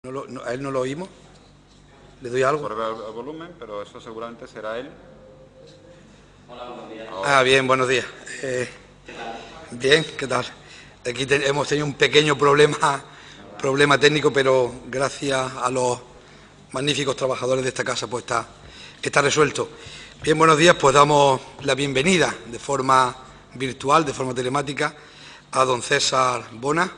¿A él no lo oímos? ¿Le doy algo? Sube el volumen, pero eso seguramente será él. Hola, buenos días. Bien, buenos días. Bien, ¿qué tal? Aquí hemos tenido un pequeño problema técnico, pero gracias a los magníficos trabajadores de esta casa pues está resuelto. Bien, buenos días, pues damos la bienvenida de forma virtual, de forma telemática, a don César Bona,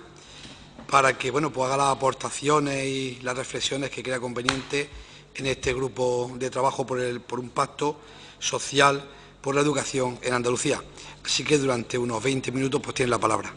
para que pues haga las aportaciones y las reflexiones que crea conveniente en este grupo de trabajo por un pacto social por la educación en Andalucía. Así que durante unos 20 minutos pues tiene la palabra.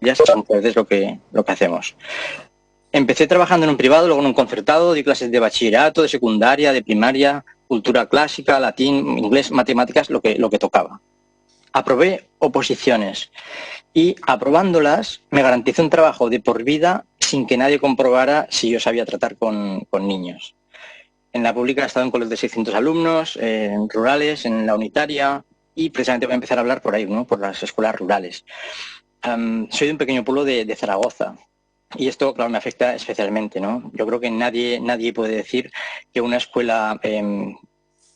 Ya entonces lo que hacemos. Empecé trabajando en un privado, luego en un concertado, di clases de bachillerato, de secundaria, de primaria, cultura clásica, latín, inglés, matemáticas, lo que tocaba. Aprobé oposiciones y aprobándolas me garanticé un trabajo de por vida sin que nadie comprobara si yo sabía tratar con niños. En la pública he estado en colegios de 600 alumnos, en rurales, en la unitaria y precisamente voy a empezar a hablar por ahí, ¿no? Por las escuelas rurales. Soy de un pequeño pueblo de Zaragoza y esto, claro, me afecta especialmente, ¿no? Yo creo que nadie puede decir que una escuela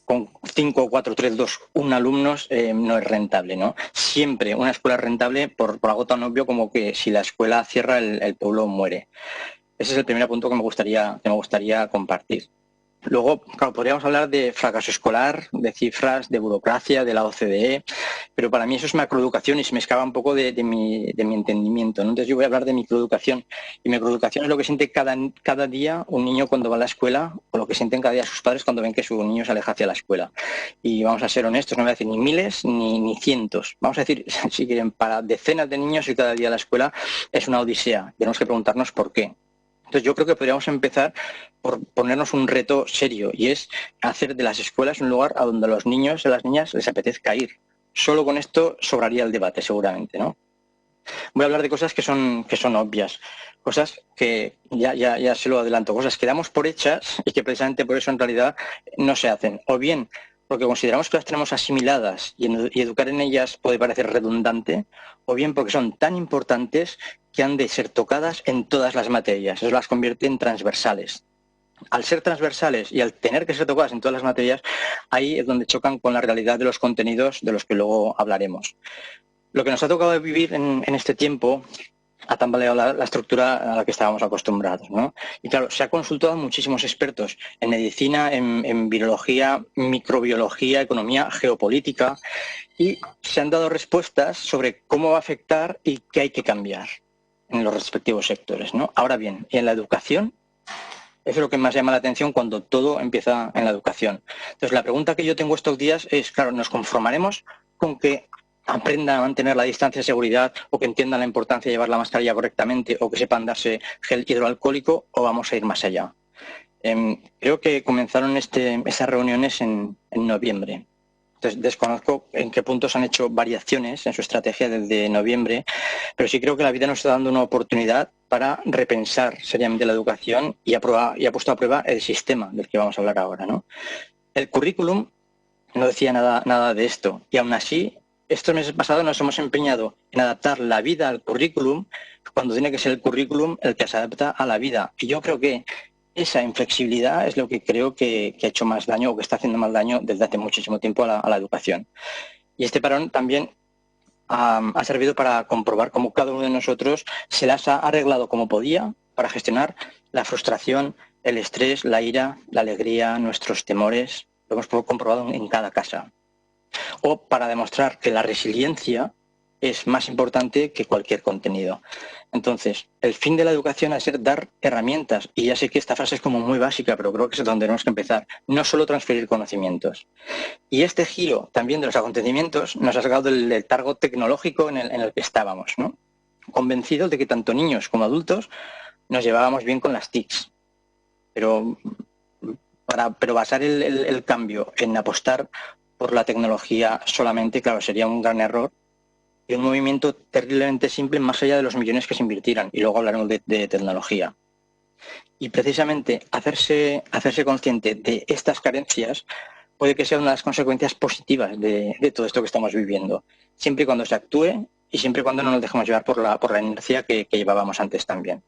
con 5, 4, 3, 2, 1 alumnos no es rentable, ¿no? Siempre una escuela es rentable por algo tan obvio como que si la escuela cierra, el pueblo muere. Ese es el primer punto que me gustaría compartir. Luego, claro, podríamos hablar de fracaso escolar, de cifras, de burocracia, de la OCDE, pero para mí eso es macroeducación y se me escapa un poco de mi entendimiento, ¿no? Entonces yo voy a hablar de microeducación, y microeducación es lo que siente cada día un niño cuando va a la escuela, o lo que sienten cada día sus padres cuando ven que su niño se aleja hacia la escuela. Y vamos a ser honestos, no voy a decir ni miles ni cientos, vamos a decir, si quieren, para decenas de niños ir cada día a la escuela es una odisea. Tenemos que preguntarnos por qué. Entonces yo creo que podríamos empezar por ponernos un reto serio, y es hacer de las escuelas un lugar a donde a los niños y a las niñas les apetezca ir. Solo con esto sobraría el debate, seguramente, ¿no? Voy a hablar de cosas que son obvias, cosas que ya se lo adelanto, cosas que damos por hechas y que precisamente por eso en realidad no se hacen. O bien porque consideramos que las tenemos asimiladas y educar en ellas puede parecer redundante, o bien porque son tan importantes que han de ser tocadas en todas las materias. Eso las convierte en transversales. Al ser transversales y al tener que ser tocadas en todas las materias, ahí es donde chocan con la realidad de los contenidos de los que luego hablaremos. Lo que nos ha tocado vivir en este tiempo ha tambaleado la estructura a la que estábamos acostumbrados, ¿no? Y claro, se ha consultado a muchísimos expertos en medicina, en virología, microbiología, economía, geopolítica, y se han dado respuestas sobre cómo va a afectar y qué hay que cambiar en los respectivos sectores, ¿no? Ahora bien, ¿y en la educación? Eso es lo que más llama la atención cuando todo empieza en la educación. Entonces, la pregunta que yo tengo estos días es, claro, ¿nos conformaremos con que aprendan a mantener la distancia de seguridad, o que entiendan la importancia de llevar la mascarilla correctamente, o que sepan darse gel hidroalcohólico, o vamos a ir más allá? Creo que comenzaron esas reuniones en noviembre. Entonces, desconozco en qué puntos han hecho variaciones en su estrategia desde noviembre, pero sí creo que la vida nos está dando una oportunidad para repensar seriamente la educación y ha puesto a prueba el sistema del que vamos a hablar ahora, ¿no? El currículum no decía nada de esto, y aún así estos meses pasados nos hemos empeñado en adaptar la vida al currículum cuando tiene que ser el currículum el que se adapta a la vida. Y yo creo que esa inflexibilidad es lo que creo que ha hecho más daño o que está haciendo más daño desde hace muchísimo tiempo a la educación. Y este parón también ha servido para comprobar cómo cada uno de nosotros se las ha arreglado como podía para gestionar la frustración, el estrés, la ira, la alegría, nuestros temores. Lo hemos comprobado en cada casa. O para demostrar que la resiliencia es más importante que cualquier contenido. Entonces, el fin de la educación ha de ser dar herramientas, y ya sé que esta frase es como muy básica, pero creo que es donde tenemos que empezar, no solo transferir conocimientos. Y este giro también de los acontecimientos nos ha sacado del letargo tecnológico en el que estábamos, ¿no? Convencidos de que tanto niños como adultos nos llevábamos bien con las TICs. Pero basar el cambio en apostar por la tecnología solamente, claro, sería un gran error y un movimiento terriblemente simple más allá de los millones que se invirtieran. Y luego hablaremos de tecnología. Y precisamente hacerse consciente de estas carencias puede que sea una de las consecuencias positivas de todo esto que estamos viviendo, siempre y cuando se actúe y siempre y cuando no nos dejemos llevar por la inercia que llevábamos antes también.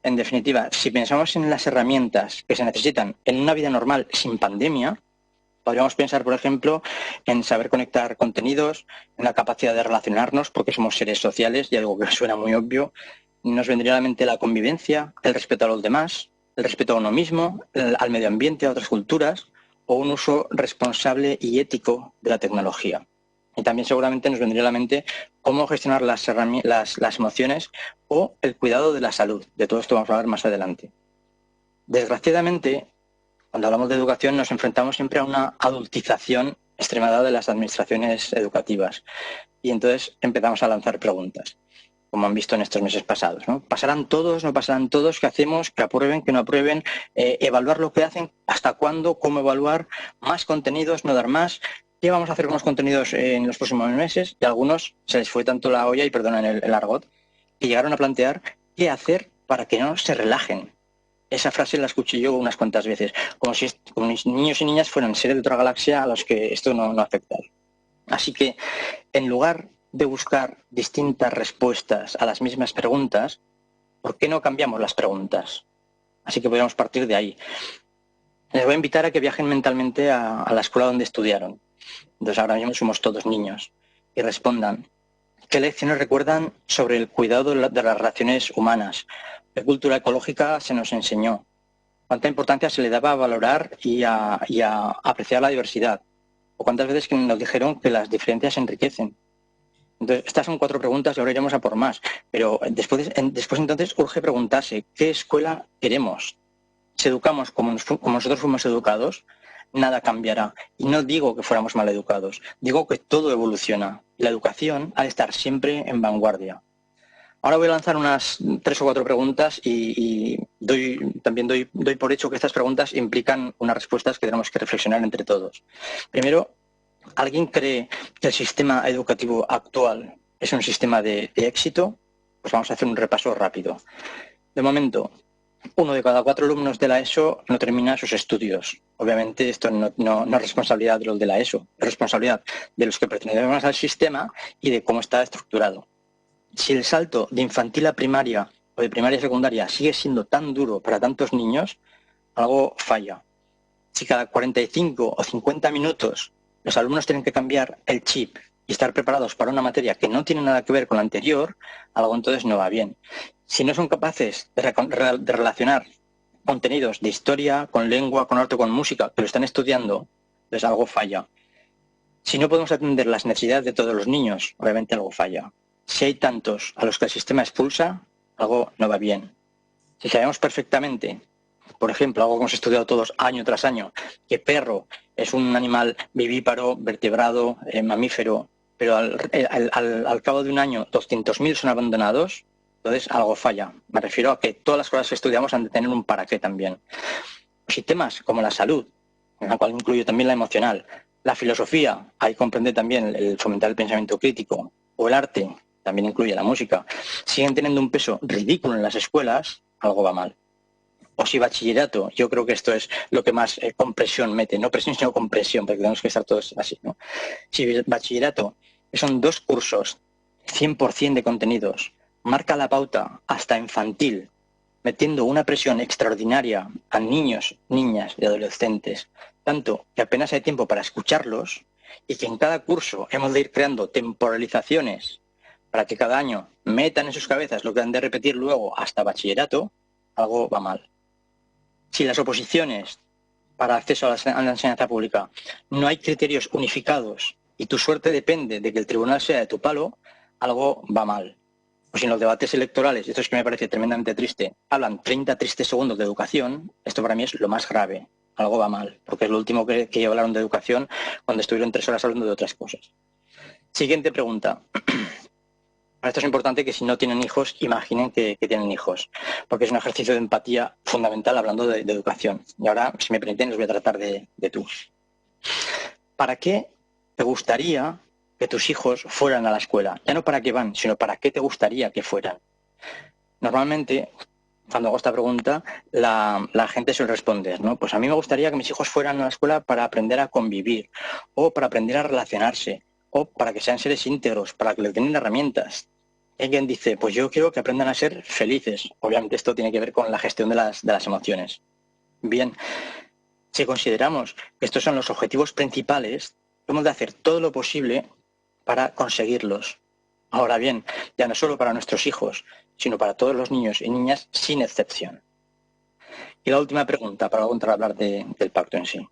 En definitiva, si pensamos en las herramientas que se necesitan en una vida normal sin pandemia, podríamos pensar, por ejemplo, en saber conectar contenidos, en la capacidad de relacionarnos, porque somos seres sociales, y algo que suena muy obvio. Nos vendría a la mente la convivencia, el respeto a los demás, el respeto a uno mismo, al medio ambiente, a otras culturas, o un uso responsable y ético de la tecnología. Y también seguramente nos vendría a la mente cómo gestionar las emociones o el cuidado de la salud. De todo esto vamos a hablar más adelante. Desgraciadamente, cuando hablamos de educación nos enfrentamos siempre a una adultización extremada de las administraciones educativas. Y entonces empezamos a lanzar preguntas, como han visto en estos meses pasados, ¿no? ¿Pasarán todos? ¿No pasarán todos? ¿Qué hacemos? ¿Que aprueben? ¿Que no aprueben? ¿Evaluar lo que hacen? ¿Hasta cuándo? ¿Cómo evaluar? ¿Más contenidos? ¿No dar más? ¿Qué vamos a hacer con los contenidos en los próximos meses? Y a algunos se les fue tanto la olla, y perdonen el argot, que llegaron a plantear qué hacer para que no se relajen. Esa frase la escuché yo unas cuantas veces, como si niños y niñas fueran seres de otra galaxia a los que esto no afecta. Así que, en lugar de buscar distintas respuestas a las mismas preguntas, ¿por qué no cambiamos las preguntas? Así que podríamos partir de ahí. Les voy a invitar a que viajen mentalmente a la escuela donde estudiaron. Entonces ahora mismo somos todos niños. Y respondan, ¿qué lecciones recuerdan sobre el cuidado de las relaciones humanas? ¿Qué cultura ecológica se nos enseñó? ¿Cuánta importancia se le daba a valorar y a apreciar la diversidad? ¿O cuántas veces que nos dijeron que las diferencias enriquecen? Entonces, estas son 4 preguntas y ahora iremos a por más. Pero después entonces urge preguntarse, ¿qué escuela queremos? Si educamos como nosotros fuimos educados, nada cambiará. Y no digo que fuéramos mal educados, digo que todo evoluciona. La educación ha de estar siempre en vanguardia. Ahora voy a lanzar unas 3 o 4 preguntas y también doy por hecho que estas preguntas implican unas respuestas que tenemos que reflexionar entre todos. Primero, ¿alguien cree que el sistema educativo actual es un sistema de éxito? Pues vamos a hacer un repaso rápido. De momento, 1 de cada 4 alumnos de la ESO no termina sus estudios. Obviamente esto no es responsabilidad de los de la ESO, es responsabilidad de los que pertenecemos al sistema y de cómo está estructurado. Si el salto de infantil a primaria o de primaria a secundaria sigue siendo tan duro para tantos niños, algo falla. Si cada 45 o 50 minutos los alumnos tienen que cambiar el chip y estar preparados para una materia que no tiene nada que ver con la anterior, algo entonces no va bien. Si no son capaces de relacionar contenidos de historia con lengua, con arte, con música, que lo están estudiando, pues algo falla. Si no podemos atender las necesidades de todos los niños, obviamente algo falla. Si hay tantos a los que el sistema expulsa, algo no va bien. Si sabemos perfectamente, por ejemplo, algo que hemos estudiado todos año tras año, que perro es un animal vivíparo, vertebrado, mamífero, pero al cabo de un año 200.000 son abandonados, entonces algo falla. Me refiero a que todas las cosas que estudiamos han de tener un para qué también. Si temas como la salud, en la cual incluyo también la emocional, la filosofía, ahí comprende también el fomentar el pensamiento crítico, o el arte, también incluye la música, siguen teniendo un peso ridículo en las escuelas, algo va mal. O si bachillerato, yo creo que esto es lo que más compresión mete, no presión sino compresión, porque tenemos que estar todos así, ¿no? Si bachillerato, que son 2 cursos, 100% de contenidos, marca la pauta hasta infantil, metiendo una presión extraordinaria a niños, niñas y adolescentes, tanto que apenas hay tiempo para escucharlos y que en cada curso hemos de ir creando temporalizaciones para que cada año metan en sus cabezas lo que han de repetir luego hasta bachillerato, algo va mal. Si las oposiciones para acceso a la enseñanza pública no hay criterios unificados y tu suerte depende de que el tribunal sea de tu palo, algo va mal. O si en los debates electorales, y esto es que me parece tremendamente triste, hablan 30 tristes segundos de educación, esto para mí es lo más grave. Algo va mal, porque es lo último que hablaron de educación cuando estuvieron 3 horas hablando de otras cosas. Siguiente pregunta. Esto es importante que si no tienen hijos, imaginen que tienen hijos, porque es un ejercicio de empatía fundamental hablando de educación. Y ahora, si me permiten, los voy a tratar de tú. ¿Para qué te gustaría que tus hijos fueran a la escuela? Ya no para qué van, sino para qué te gustaría que fueran. Normalmente, cuando hago esta pregunta, la gente suele responder, ¿no? Pues a mí me gustaría que mis hijos fueran a la escuela para aprender a convivir, o para aprender a relacionarse, o para que sean seres íntegros, para que les den herramientas. Hay quien dice, pues yo quiero que aprendan a ser felices. Obviamente esto tiene que ver con la gestión de las emociones. Bien, si consideramos que estos son los objetivos principales, hemos de hacer todo lo posible para conseguirlos. Ahora bien, ya no solo para nuestros hijos, sino para todos los niños y niñas sin excepción. Y la última pregunta, para luego entrar a hablar del pacto en sí.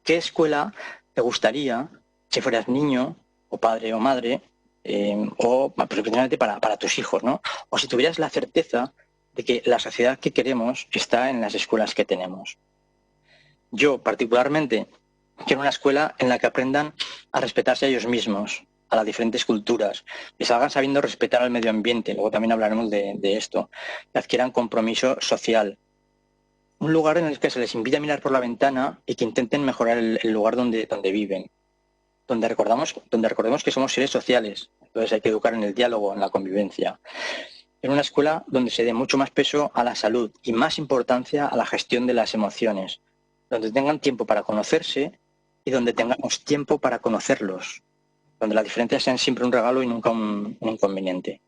¿Qué escuela te gustaría, si fueras niño, o padre o madre, o principalmente para tus hijos, ¿no? O si tuvieras la certeza de que la sociedad que queremos está en las escuelas que tenemos? Yo, particularmente, quiero una escuela en la que aprendan a respetarse a ellos mismos, a las diferentes culturas, que salgan sabiendo respetar al medio ambiente, luego también hablaremos de esto, que adquieran compromiso social. Un lugar en el que se les invite a mirar por la ventana y que intenten mejorar el lugar donde viven. Donde recordemos que somos seres sociales, entonces hay que educar en el diálogo, en la convivencia. En una escuela donde se dé mucho más peso a la salud y más importancia a la gestión de las emociones, donde tengan tiempo para conocerse y donde tengamos tiempo para conocerlos, donde las diferencias sean siempre un regalo y nunca un inconveniente.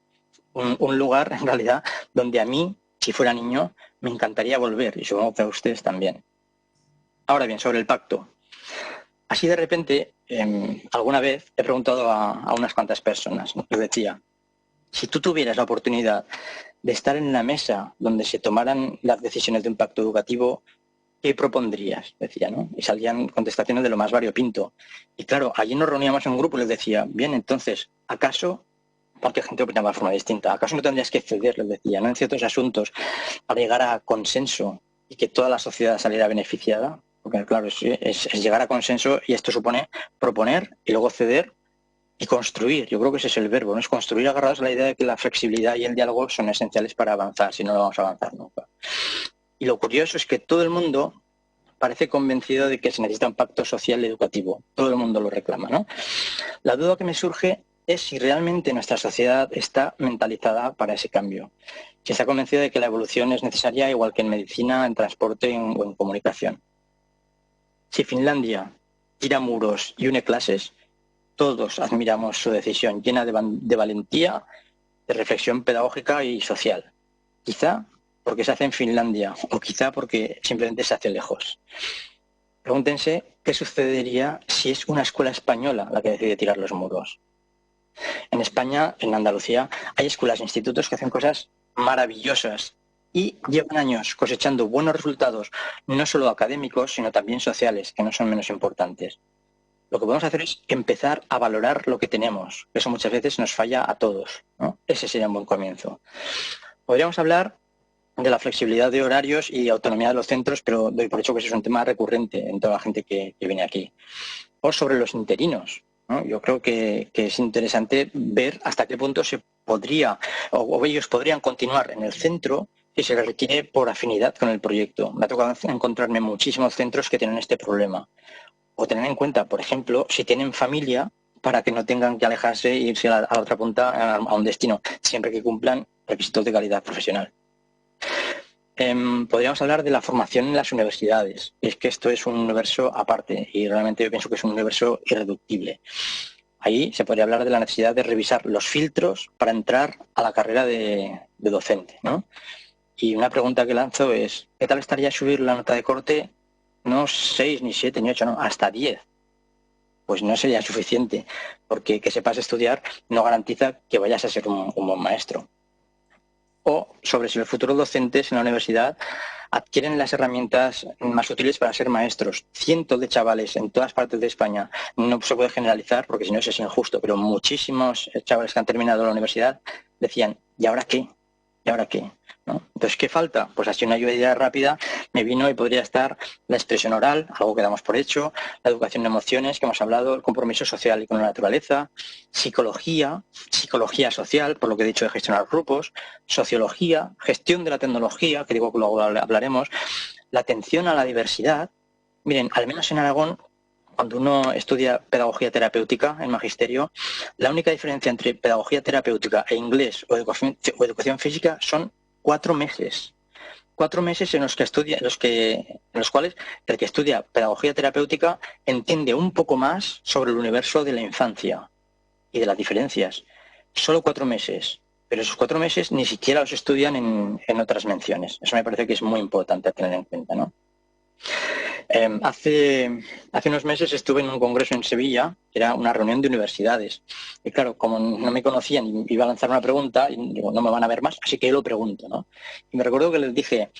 Un lugar, en realidad, donde a mí, si fuera niño, me encantaría volver, y supongo que a ustedes también. Ahora bien, sobre el pacto. Así de repente, alguna vez he preguntado a unas cuantas personas, ¿no? Les decía, si tú tuvieras la oportunidad de estar en la mesa donde se tomaran las decisiones de un pacto educativo, ¿qué propondrías? Decía, ¿no? Y salían contestaciones de lo más variopinto. Y claro, allí nos reuníamos en un grupo y les decía, bien, entonces, ¿acaso, porque gente opinaba de forma distinta, ¿acaso no tendrías que ceder? Les decía, ¿no? En ciertos asuntos para llegar a consenso y que toda la sociedad saliera beneficiada. Porque claro, es llegar a consenso y esto supone proponer y luego ceder y construir. Yo creo que ese es el verbo, ¿no? Es construir agarrados a la idea de que la flexibilidad y el diálogo son esenciales para avanzar, si no, no vamos a avanzar nunca. Y lo curioso es que todo el mundo parece convencido de que se necesita un pacto social y educativo. Todo el mundo lo reclama, ¿no? La duda que me surge es si realmente nuestra sociedad está mentalizada para ese cambio. Si está convencida de que la evolución es necesaria, igual que en medicina, en transporte o en comunicación. Si Finlandia tira muros y une clases, todos admiramos su decisión llena de valentía, de reflexión pedagógica y social. Quizá porque se hace en Finlandia o quizá porque simplemente se hace lejos. Pregúntense qué sucedería si es una escuela española la que decide tirar los muros. En España, en Andalucía, hay escuelas e institutos que hacen cosas maravillosas y llevan años cosechando buenos resultados, no solo académicos, sino también sociales, que no son menos importantes. Lo que podemos hacer es empezar a valorar lo que tenemos. Eso muchas veces nos falla a todos, ¿no? Ese sería un buen comienzo. Podríamos hablar de la flexibilidad de horarios y autonomía de los centros, pero doy por hecho que ese es un tema recurrente en toda la gente que viene aquí. O sobre los interinos, ¿no? Yo creo que es interesante ver hasta qué punto se podría, o ellos podrían continuar en el centro si se les requiere por afinidad con el proyecto. Me ha tocado encontrarme muchísimos centros que tienen este problema. O tener en cuenta, por ejemplo, si tienen familia, para que no tengan que alejarse e irse a la otra punta, a un destino, siempre que cumplan requisitos de calidad profesional. Podríamos hablar de la formación en las universidades. Es que esto es un universo aparte y realmente yo pienso que es un universo irreductible. Ahí se podría hablar de la necesidad de revisar los filtros para entrar a la carrera de docente, ¿no? Y una pregunta que lanzo es, ¿qué tal estaría subir la nota de corte no 6, ni 7, ni 8, no, hasta 10? Pues no sería suficiente, porque que sepas estudiar no garantiza que vayas a ser un buen maestro. O sobre si los futuros docentes en la universidad adquieren las herramientas más útiles para ser maestros. Cientos de chavales en todas partes de España, no se puede generalizar porque si no eso es injusto, pero muchísimos chavales que han terminado la universidad decían, ¿y ahora qué? ¿Y ahora qué? ¿No? Entonces, ¿qué falta? Pues así una lluvia rápida me vino y podría estar la expresión oral, algo que damos por hecho, la educación de emociones, que hemos hablado, el compromiso social y con la naturaleza, psicología, psicología social, por lo que he dicho de gestionar grupos, sociología, gestión de la tecnología, que digo que luego hablaremos, la atención a la diversidad. Miren, al menos en Aragón, cuando uno estudia pedagogía terapéutica en magisterio, la única diferencia entre pedagogía terapéutica e inglés o educación física son 4 meses. 4 meses en los cuales el que estudia pedagogía terapéutica entiende un poco más sobre el universo de la infancia y de las diferencias. Solo 4 meses. Pero esos 4 meses ni siquiera los estudian en otras menciones. Eso me parece que es muy importante tener en cuenta, ¿no? Hace unos meses estuve en un congreso en Sevilla, que era una reunión de universidades. Y claro, como no me conocían y iba a lanzar una pregunta, y digo, no me van a ver más, así que yo lo pregunto, ¿no? Y me recuerdo que les dije,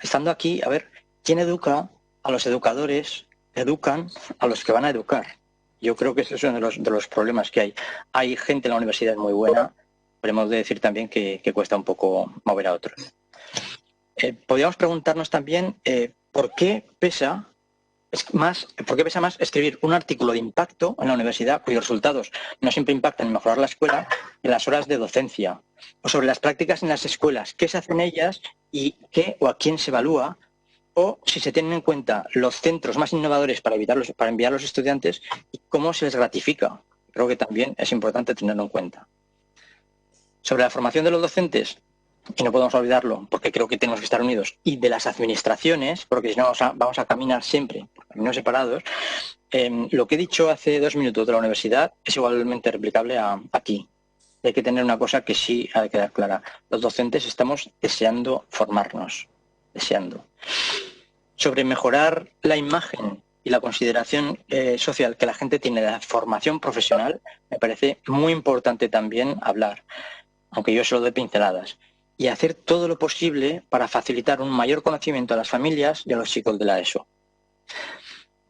estando aquí, a ver, ¿quién educa a los educadores, educan a los que van a educar? Yo creo que ese es uno de los problemas que hay. Hay gente en la universidad muy buena, podemos decir también que cuesta un poco mover a otros. Podríamos preguntarnos también ¿por qué pesa más escribir un artículo de impacto en la universidad cuyos resultados no siempre impactan en mejorar la escuela en las horas de docencia? O sobre las prácticas en las escuelas, qué se hace en ellas y qué o a quién se evalúa, o si se tienen en cuenta los centros más innovadores para enviar a los estudiantes y cómo se les gratifica. Creo que también es importante tenerlo en cuenta. Sobre la formación de los docentes, y no podemos olvidarlo porque creo que tenemos que estar unidos, y de las administraciones, porque si no vamos a caminar siempre por caminos separados, lo que he dicho hace 2 minutos de la universidad es igualmente replicable aquí. Hay que tener una cosa que sí ha de quedar clara. Los docentes estamos deseando formarnos, deseando. Sobre mejorar la imagen y la consideración social que la gente tiene de la formación profesional, me parece muy importante también hablar, aunque yo solo doy pinceladas, y hacer todo lo posible para facilitar un mayor conocimiento a las familias y a los chicos de la ESO.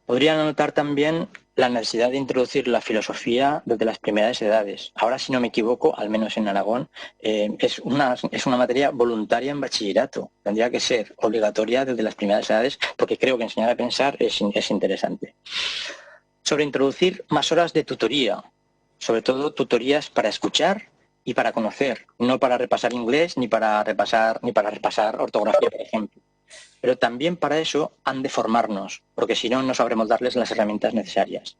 Podrían anotar también la necesidad de introducir la filosofía desde las primeras edades. Ahora, si no me equivoco, al menos en Aragón, es una materia voluntaria en bachillerato. Tendría que ser obligatoria desde las primeras edades porque creo que enseñar a pensar es interesante. Sobre introducir más horas de tutoría, sobre todo tutorías para escuchar y para conocer, no para repasar inglés ni para repasar ortografía, por ejemplo. Pero también para eso han de formarnos, porque si no, no sabremos darles las herramientas necesarias.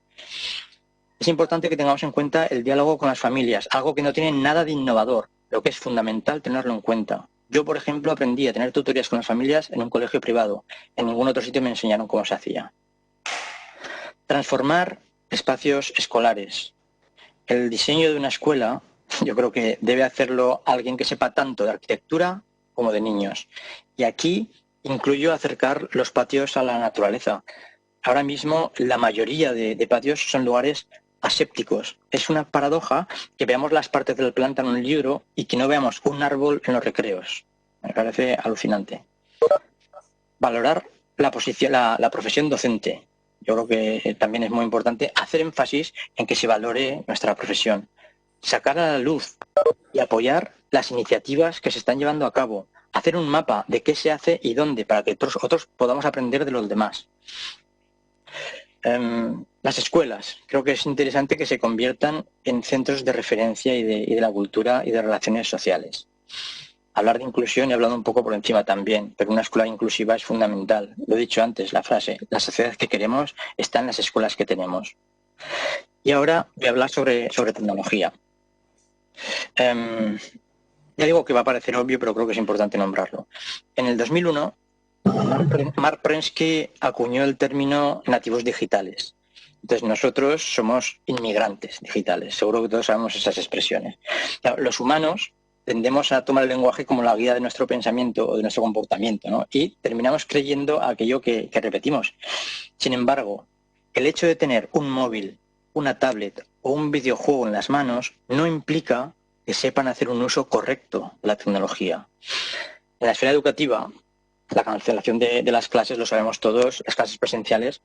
Es importante que tengamos en cuenta el diálogo con las familias, algo que no tiene nada de innovador, pero que es fundamental tenerlo en cuenta. Yo, por ejemplo, aprendí a tener tutorías con las familias en un colegio privado. En ningún otro sitio me enseñaron cómo se hacía. Transformar espacios escolares. El diseño de una escuela, yo creo que debe hacerlo alguien que sepa tanto de arquitectura como de niños. Y aquí incluyo acercar los patios a la naturaleza. Ahora mismo la mayoría de patios son lugares asépticos. Es una paradoja que veamos las partes del planta en un libro y que no veamos un árbol en los recreos. Me parece alucinante. Valorar la profesión docente. Yo creo que también es muy importante hacer énfasis en que se valore nuestra profesión. Sacar a la luz y apoyar las iniciativas que se están llevando a cabo. Hacer un mapa de qué se hace y dónde para que otros podamos aprender de los demás. Las escuelas. Creo que es interesante que se conviertan en centros de referencia y de la cultura y de relaciones sociales. Hablar de inclusión he hablado un poco por encima también, pero una escuela inclusiva es fundamental. Lo he dicho antes, la frase, la sociedad que queremos está en las escuelas que tenemos. Y ahora voy a hablar sobre tecnología. Ya digo que va a parecer obvio, pero creo que es importante nombrarlo. En el 2001, Mark Prensky acuñó el término nativos digitales. Entonces nosotros somos inmigrantes digitales. Seguro que todos sabemos esas expresiones. Los humanos tendemos a tomar el lenguaje como la guía de nuestro pensamiento o de nuestro comportamiento, ¿no? Y terminamos creyendo aquello que repetimos. Sin embargo, el hecho de tener un móvil, una tablet o un videojuego en las manos no implica que sepan hacer un uso correcto de la tecnología. En la esfera educativa, la cancelación de las clases, lo sabemos todos, las clases presenciales,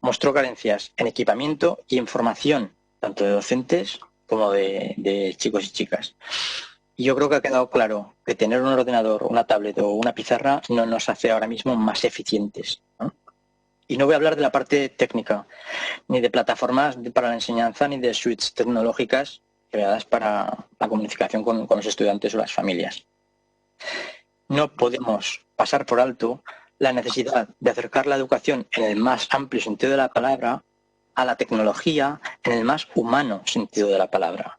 mostró carencias en equipamiento y en formación, tanto de docentes como de chicos y chicas. Y yo creo que ha quedado claro que tener un ordenador, una tablet o una pizarra no nos hace ahora mismo más eficientes, ¿no? Y no voy a hablar de la parte técnica, ni de plataformas para la enseñanza, ni de suites tecnológicas creadas para la comunicación con los estudiantes o las familias. No podemos pasar por alto la necesidad de acercar la educación en el más amplio sentido de la palabra a la tecnología en el más humano sentido de la palabra.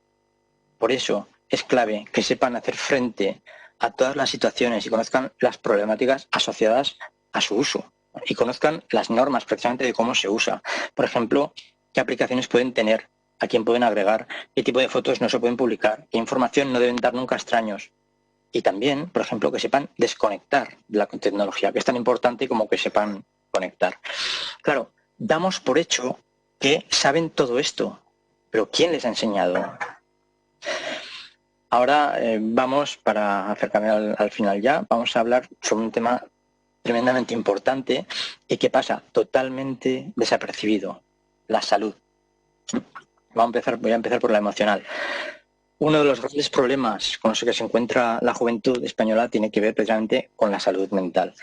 Por eso es clave que sepan hacer frente a todas las situaciones y conozcan las problemáticas asociadas a su uso y conozcan las normas precisamente de cómo se usa. Por ejemplo, qué aplicaciones pueden tener, a quién pueden agregar, qué tipo de fotos no se pueden publicar, qué información no deben dar nunca a extraños. Y también, por ejemplo, que sepan desconectar de la tecnología, que es tan importante como que sepan conectar. Claro, damos por hecho que saben todo esto, pero ¿quién les ha enseñado? Ahora vamos, para acercarme al final ya, vamos a hablar sobre un tema tremendamente importante y que pasa totalmente desapercibido: la salud. Voy a empezar por la emocional. Uno de los grandes problemas con los que se encuentra la juventud española tiene que ver precisamente con la salud mental.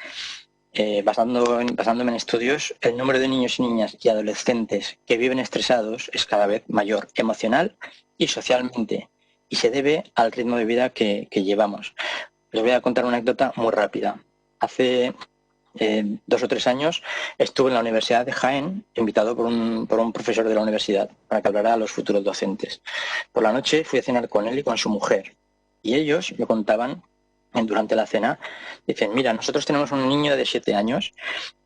Basándome en estudios, el número de niños y niñas y adolescentes que viven estresados es cada vez mayor, emocional y socialmente, y se debe al ritmo de vida que llevamos. Les voy a contar una anécdota muy rápida. Hace 2 o 3 años estuve en la Universidad de Jaén, invitado por un profesor de la universidad para que hablara a los futuros docentes. Por la noche fui a cenar con él y con su mujer, y ellos me contaban durante la cena, dicen: mira, nosotros tenemos un niño de 7 años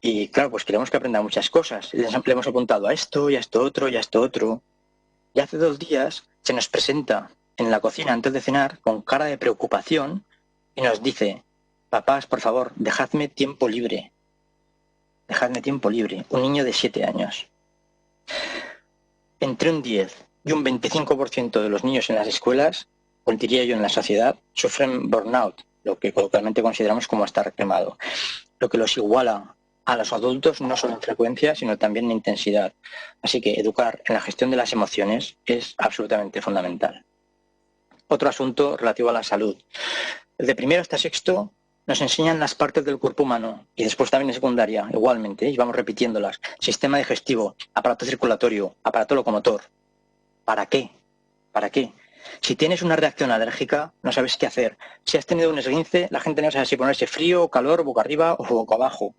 y claro, pues queremos que aprenda muchas cosas. Le hemos apuntado a esto y a esto otro y a esto otro. Y hace 2 días se nos presenta en la cocina antes de cenar con cara de preocupación y nos dice: papás, por favor, dejadme tiempo libre. Dejadme tiempo libre. Un niño de 7 años. Entre un 10 y un 25% de los niños en las escuelas, o diría yo en la sociedad, sufren burnout, lo que coloquialmente consideramos como estar quemado. Lo que los iguala a los adultos no solo en frecuencia, sino también en intensidad. Así que educar en la gestión de las emociones es absolutamente fundamental. Otro asunto relativo a la salud. Desde primero hasta sexto nos enseñan las partes del cuerpo humano, y después también en secundaria, igualmente, y vamos repitiéndolas: sistema digestivo, aparato circulatorio, aparato locomotor. ¿Para qué? ¿Para qué? Si tienes una reacción alérgica, no sabes qué hacer. Si has tenido un esguince, la gente no sabe si ponerse frío, calor, boca arriba o boca abajo.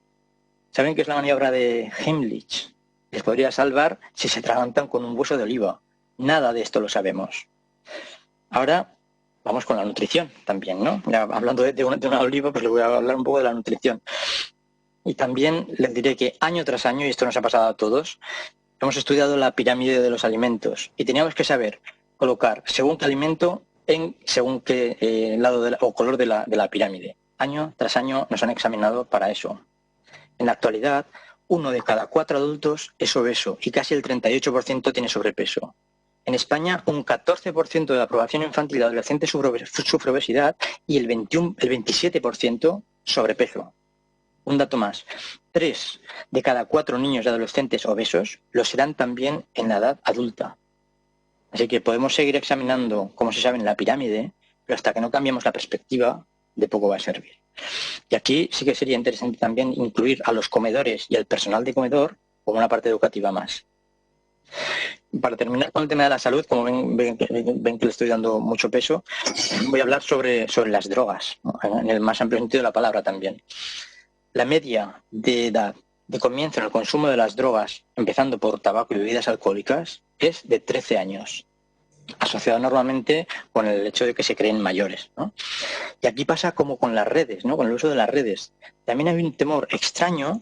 ¿Saben qué es la maniobra de Heimlich? Les podría salvar si se atragantan con un hueso de oliva. Nada de esto lo sabemos. Ahora vamos con la nutrición también, ¿no? Ya hablando de una oliva, pues les voy a hablar un poco de la nutrición. Y también les diré que año tras año, y esto nos ha pasado a todos, hemos estudiado la pirámide de los alimentos y teníamos que saber colocar según qué alimento en según qué lado o color de la pirámide. Año tras año nos han examinado para eso. En la actualidad, 1 de cada 4 adultos es obeso y casi el 38% tiene sobrepeso. En España, un 14% de la población infantil y adolescente sufre obesidad y el 27% sobrepeso. Un dato más: 3 de cada 4 niños y adolescentes obesos lo serán también en la edad adulta. Así que podemos seguir examinando, como se sabe, en la pirámide, pero hasta que no cambiemos la perspectiva, de poco va a servir. Y aquí sí que sería interesante también incluir a los comedores y al personal de comedor como una parte educativa más. Para terminar con el tema de la salud, como ven que le estoy dando mucho peso, voy a hablar sobre las drogas, ¿no? En el más amplio sentido de la palabra también. La media de edad de comienzo en el consumo de las drogas, empezando por tabaco y bebidas alcohólicas, es de 13 años, asociado normalmente con el hecho de que se creen mayores, ¿no? Y aquí pasa como con las redes, ¿no? Con el uso de las redes. También hay un temor extraño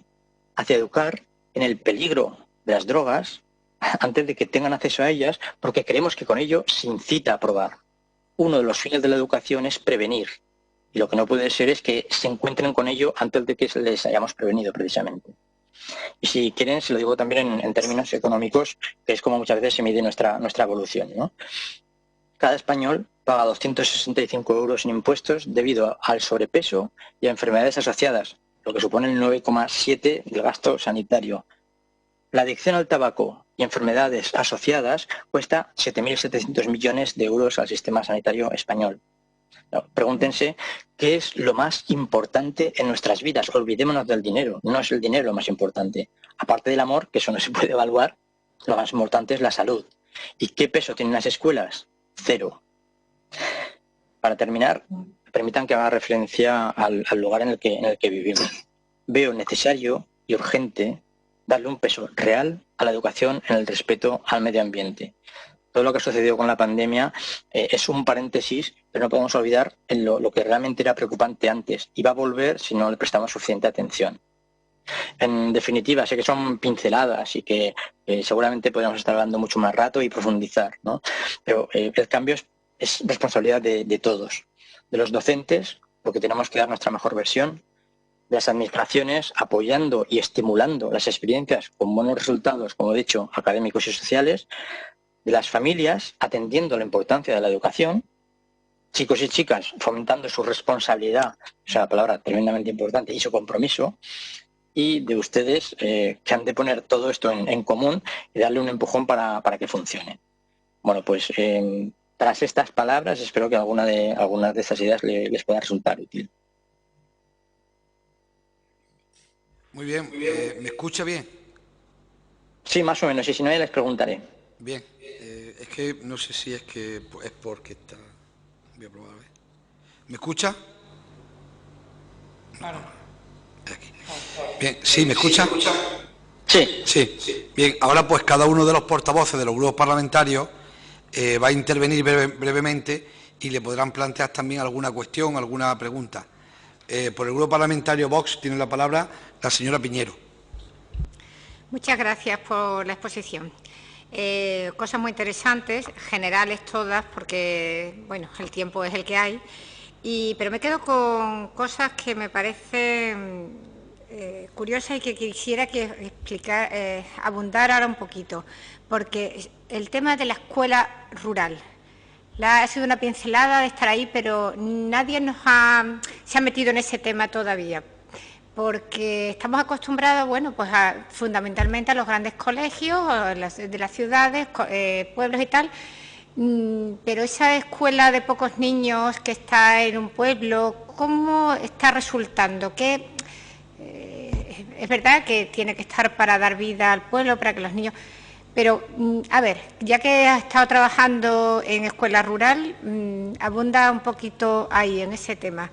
hacia educar en el peligro de las drogas antes de que tengan acceso a ellas, porque creemos que con ello se incita a probar. uno de los fines de la educación es prevenir. Y lo que no puede ser es que se encuentren con ello antes de que les hayamos prevenido, precisamente. Y si quieren, se lo digo también en términos económicos, que es como muchas veces se mide nuestra evolución, ¿no? Cada español paga 265 euros en impuestos debido al sobrepeso y a enfermedades asociadas, lo que supone el 9,7% del gasto sanitario. La adicción al tabaco y enfermedades asociadas cuesta 7.700 millones de euros al sistema sanitario español. No, pregúntense qué es lo más importante en nuestras vidas. Olvidémonos del dinero, no es el dinero lo más importante. Aparte del amor, que eso no se puede evaluar, lo más importante es la salud. ¿Y qué peso tienen las escuelas? 0. Para terminar, permitan que haga referencia al lugar en el que vivimos. Veo necesario y urgente darle un peso real a la educación en el respeto al medio ambiente. Todo lo que ha sucedido con la pandemia es un paréntesis, pero no podemos olvidar en lo que realmente era preocupante antes y va a volver si no le prestamos suficiente atención. En definitiva, sé que son pinceladas y que seguramente podríamos estar hablando mucho más rato y profundizar, ¿no? Pero el cambio es responsabilidad de todos, de los docentes, porque tenemos que dar nuestra mejor versión, de las administraciones apoyando y estimulando las experiencias con buenos resultados, como he dicho, académicos y sociales, de las familias atendiendo la importancia de la educación, chicos y chicas fomentando su responsabilidad, o sea, la palabra tremendamente importante, y su compromiso, y de ustedes que han de poner todo esto en común y darle un empujón para que funcione. Bueno, pues tras estas palabras espero que algunas de estas ideas les pueda resultar útil. Muy bien. ¿Me escucha bien? Sí, más o menos, y si no, ya les preguntaré. Bien. Es que no sé si es porque está... Voy a probar a ver. ¿Me escucha? Claro. Aquí. Bien, ¿sí? ¿Me escucha? Sí. Sí. Bien, ahora pues cada uno de los portavoces de los grupos parlamentarios va a intervenir brevemente y le podrán plantear también alguna cuestión, alguna pregunta. Por el grupo parlamentario Vox tiene la palabra la señora Piñero. Muchas gracias por la exposición. Cosas muy interesantes, generales todas, porque bueno, el tiempo es el que hay, pero me quedo con cosas que me parecen curiosas y que quisiera abundar ahora un poquito, porque el tema de la escuela rural ha sido una pincelada de estar ahí, pero nadie se ha metido en ese tema todavía, porque estamos acostumbrados, bueno, pues fundamentalmente a los grandes colegios de las ciudades, pueblos y tal, pero esa escuela de pocos niños que está en un pueblo, ¿cómo está resultando? Es verdad que tiene que estar para dar vida al pueblo, para que los niños... Pero, a ver, ya que has estado trabajando en escuela rural, abunda un poquito ahí, en ese tema.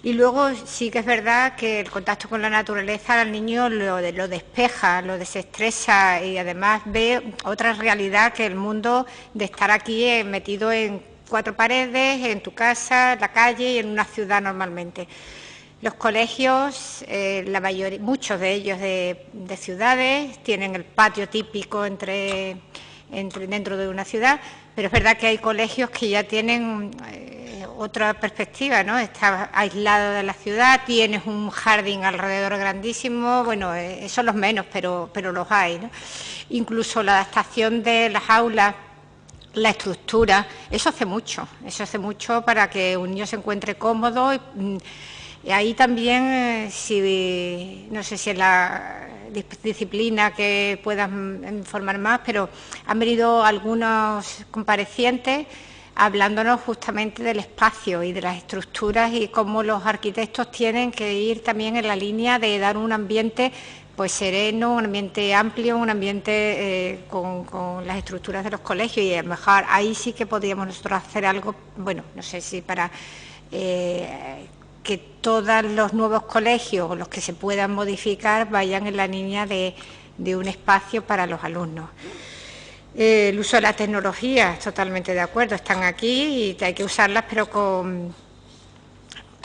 Y luego sí que es verdad que el contacto con la naturaleza al niño lo despeja, lo desestresa y además ve otra realidad que el mundo de estar aquí metido en 4 paredes, en tu casa, en la calle y en una ciudad normalmente. Los colegios, muchos de ellos de ciudades, tienen el patio típico dentro de una ciudad, pero es verdad que hay colegios que ya tienen otra perspectiva, ¿no? Estás aislado de la ciudad, tienes un jardín alrededor grandísimo, bueno, son los menos, pero los hay, ¿no? Incluso la adaptación de las aulas, la estructura, eso hace mucho para que un niño se encuentre cómodo. Y ahí también, no sé si es la disciplina que puedan informar más, pero han venido algunos comparecientes hablándonos justamente del espacio y de las estructuras y cómo los arquitectos tienen que ir también en la línea de dar un ambiente pues sereno, un ambiente amplio, un ambiente con las estructuras de los colegios, y a lo mejor ahí sí que podríamos nosotros hacer algo, bueno, no sé si para... que todos los nuevos colegios o los que se puedan modificar vayan en la línea de un espacio para los alumnos. El uso de la tecnología, totalmente de acuerdo, están aquí y hay que usarlas, pero con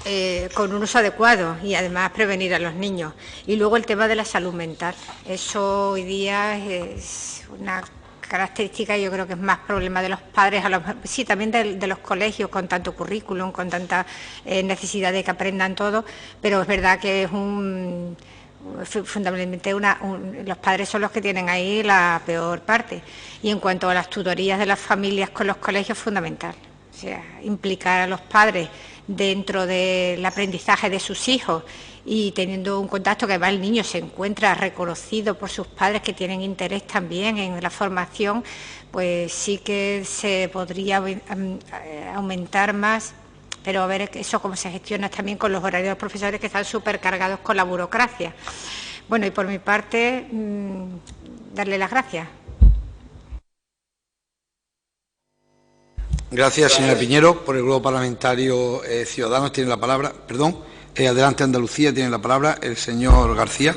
un uso adecuado y además prevenir a los niños. Y luego el tema de la salud mental. Eso hoy día es una características yo creo que es más problema de los padres, sí, también de los colegios con tanto currículum, con tanta necesidad de que aprendan todo, pero es verdad que es fundamentalmente los padres son los que tienen ahí la peor parte. Y en cuanto a las tutorías de las familias con los colegios, fundamental. O sea, implicar a los padres dentro del aprendizaje de sus hijos y teniendo un contacto que además el niño se encuentra reconocido por sus padres que tienen interés también en la formación, pues sí que se podría aumentar más, pero a ver eso cómo se gestiona también con los horarios de los profesores que están súper cargados con la burocracia. Bueno, y por mi parte, darle las gracias. Gracias, señora Piñero. Por el Grupo Parlamentario Ciudadanos tiene la palabra, Adelante Andalucía, tiene la palabra el señor García.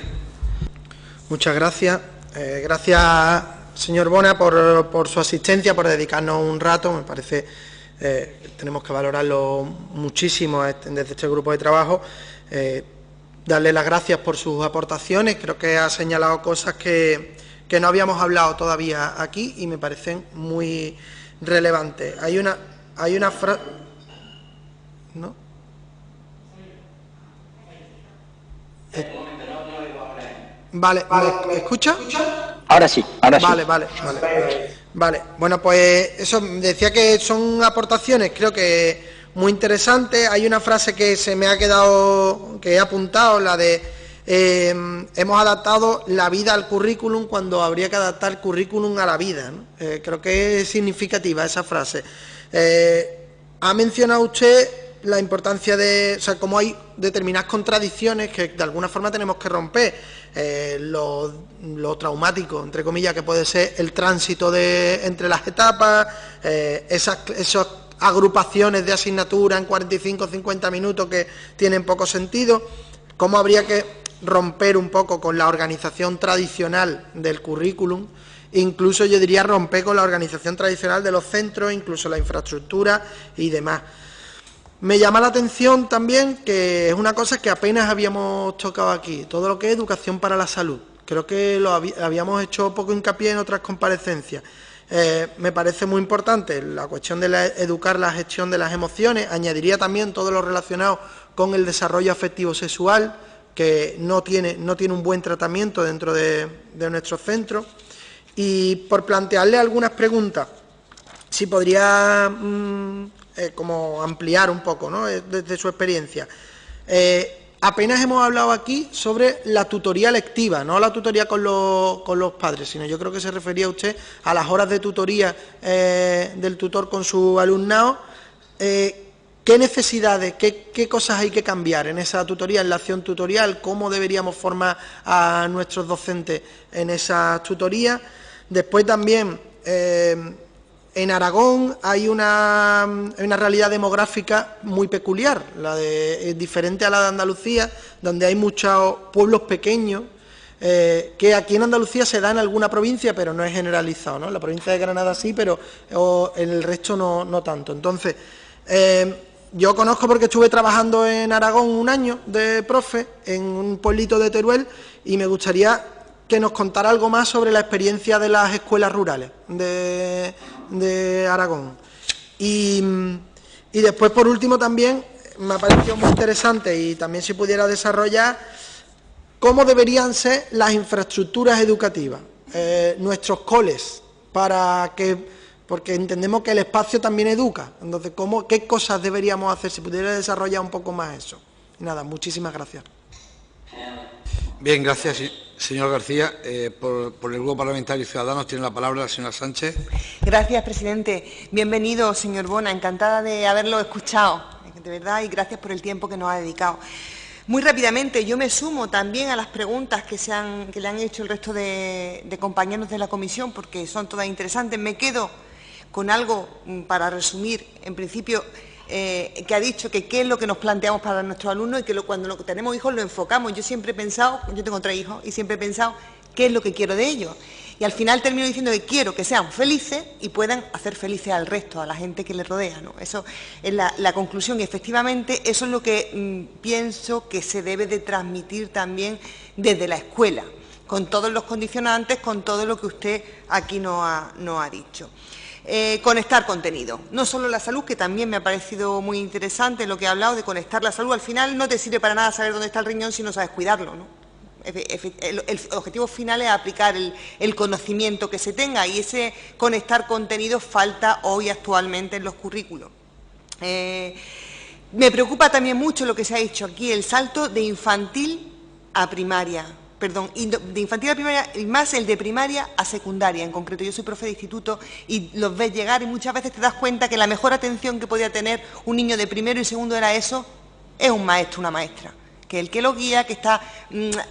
Muchas gracias. Gracias, señor Bona, por su asistencia, por dedicarnos un rato. Me parece tenemos que valorarlo muchísimo desde este grupo de trabajo. Darle las gracias por sus aportaciones. Creo que ha señalado cosas que no habíamos hablado todavía aquí y me parecen muy relevantes. Hay una frase... ¿No? Vale, ¿me escucha? Ahora sí, ahora sí. Vale. Bueno, pues eso, decía que son aportaciones, creo que muy interesantes. Hay una frase que se me ha quedado, que he apuntado, la de hemos adaptado la vida al currículum cuando habría que adaptar el currículum a la vida, ¿no? Creo que es significativa esa frase. Ha mencionado usted la importancia de, o sea, cómo hay determinadas contradicciones que de alguna forma tenemos que romper. Lo traumático, entre comillas, que puede ser el tránsito entre las etapas, esas agrupaciones de asignatura en 45 o 50 minutos que tienen poco sentido, cómo habría que romper un poco con la organización tradicional del currículum, incluso yo diría romper con la organización tradicional de los centros, incluso la infraestructura y demás. Me llama la atención también que es una cosa que apenas habíamos tocado aquí, todo lo que es educación para la salud. Creo que lo habíamos hecho poco hincapié en otras comparecencias. Me parece muy importante la cuestión de educar la gestión de las emociones. Añadiría también todo lo relacionado con el desarrollo afectivo sexual, que no tiene un buen tratamiento dentro de nuestros centros. Y por plantearle algunas preguntas, si podría... como ampliar un poco, ¿no?, desde su experiencia. Apenas hemos hablado aquí sobre la tutoría lectiva, no la tutoría con los padres, sino yo creo que se refería usted a las horas de tutoría del tutor con su alumnado. ¿Qué necesidades, qué cosas hay que cambiar en esa tutoría, en la acción tutorial? ¿Cómo deberíamos formar a nuestros docentes en esa tutoría? Después también... en Aragón hay una realidad demográfica muy peculiar, diferente a la de Andalucía, donde hay muchos pueblos pequeños, que aquí en Andalucía se da en alguna provincia, pero no es generalizado, ¿no? En la provincia de Granada sí, pero en el resto no tanto. Entonces, yo conozco porque estuve trabajando en Aragón un año de profe, en un pueblito de Teruel, y me gustaría que nos contara algo más sobre la experiencia de las escuelas rurales de Aragón. Y después, por último, también me ha parecido muy interesante, y también si pudiera desarrollar, cómo deberían ser las infraestructuras educativas, nuestros coles, porque entendemos que el espacio también educa. Entonces, ¿qué cosas deberíamos hacer? Si pudiera desarrollar un poco más eso. Y nada, muchísimas gracias. Bien, gracias, señor García. Por el Grupo Parlamentario Ciudadanos tiene la palabra la señora Sánchez. Gracias, presidente. Bienvenido, señor Bona. Encantada de haberlo escuchado, de verdad, y gracias por el tiempo que nos ha dedicado. Muy rápidamente, yo me sumo también a las preguntas que le han hecho el resto de compañeros de la comisión, porque son todas interesantes. Me quedo con algo para resumir, en principio, que ha dicho que qué es lo que nos planteamos para nuestros alumnos y que cuando tenemos hijos lo enfocamos. Yo siempre he pensado, yo tengo 3 hijos, y siempre he pensado qué es lo que quiero de ellos. Y al final termino diciendo que quiero que sean felices y puedan hacer felices al resto, a la gente que les rodea, ¿no? Eso es la conclusión, y efectivamente eso es lo que pienso que se debe de transmitir también desde la escuela, con todos los condicionantes, con todo lo que usted aquí nos ha dicho. Conectar contenido, no solo la salud, que también me ha parecido muy interesante lo que ha hablado de conectar la salud. Al final no te sirve para nada saber dónde está el riñón si no sabes cuidarlo, ¿no? El objetivo final es aplicar el conocimiento que se tenga, y ese conectar contenido falta hoy actualmente en los currículos. Me preocupa también mucho lo que se ha dicho aquí, el salto de infantil a primaria. Perdón, de infantil a primaria, y más el de primaria a secundaria en concreto. Yo soy profe de instituto y los ves llegar y muchas veces te das cuenta que la mejor atención que podía tener un niño de primero y segundo era eso, es un maestro, una maestra, que el que lo guía, que está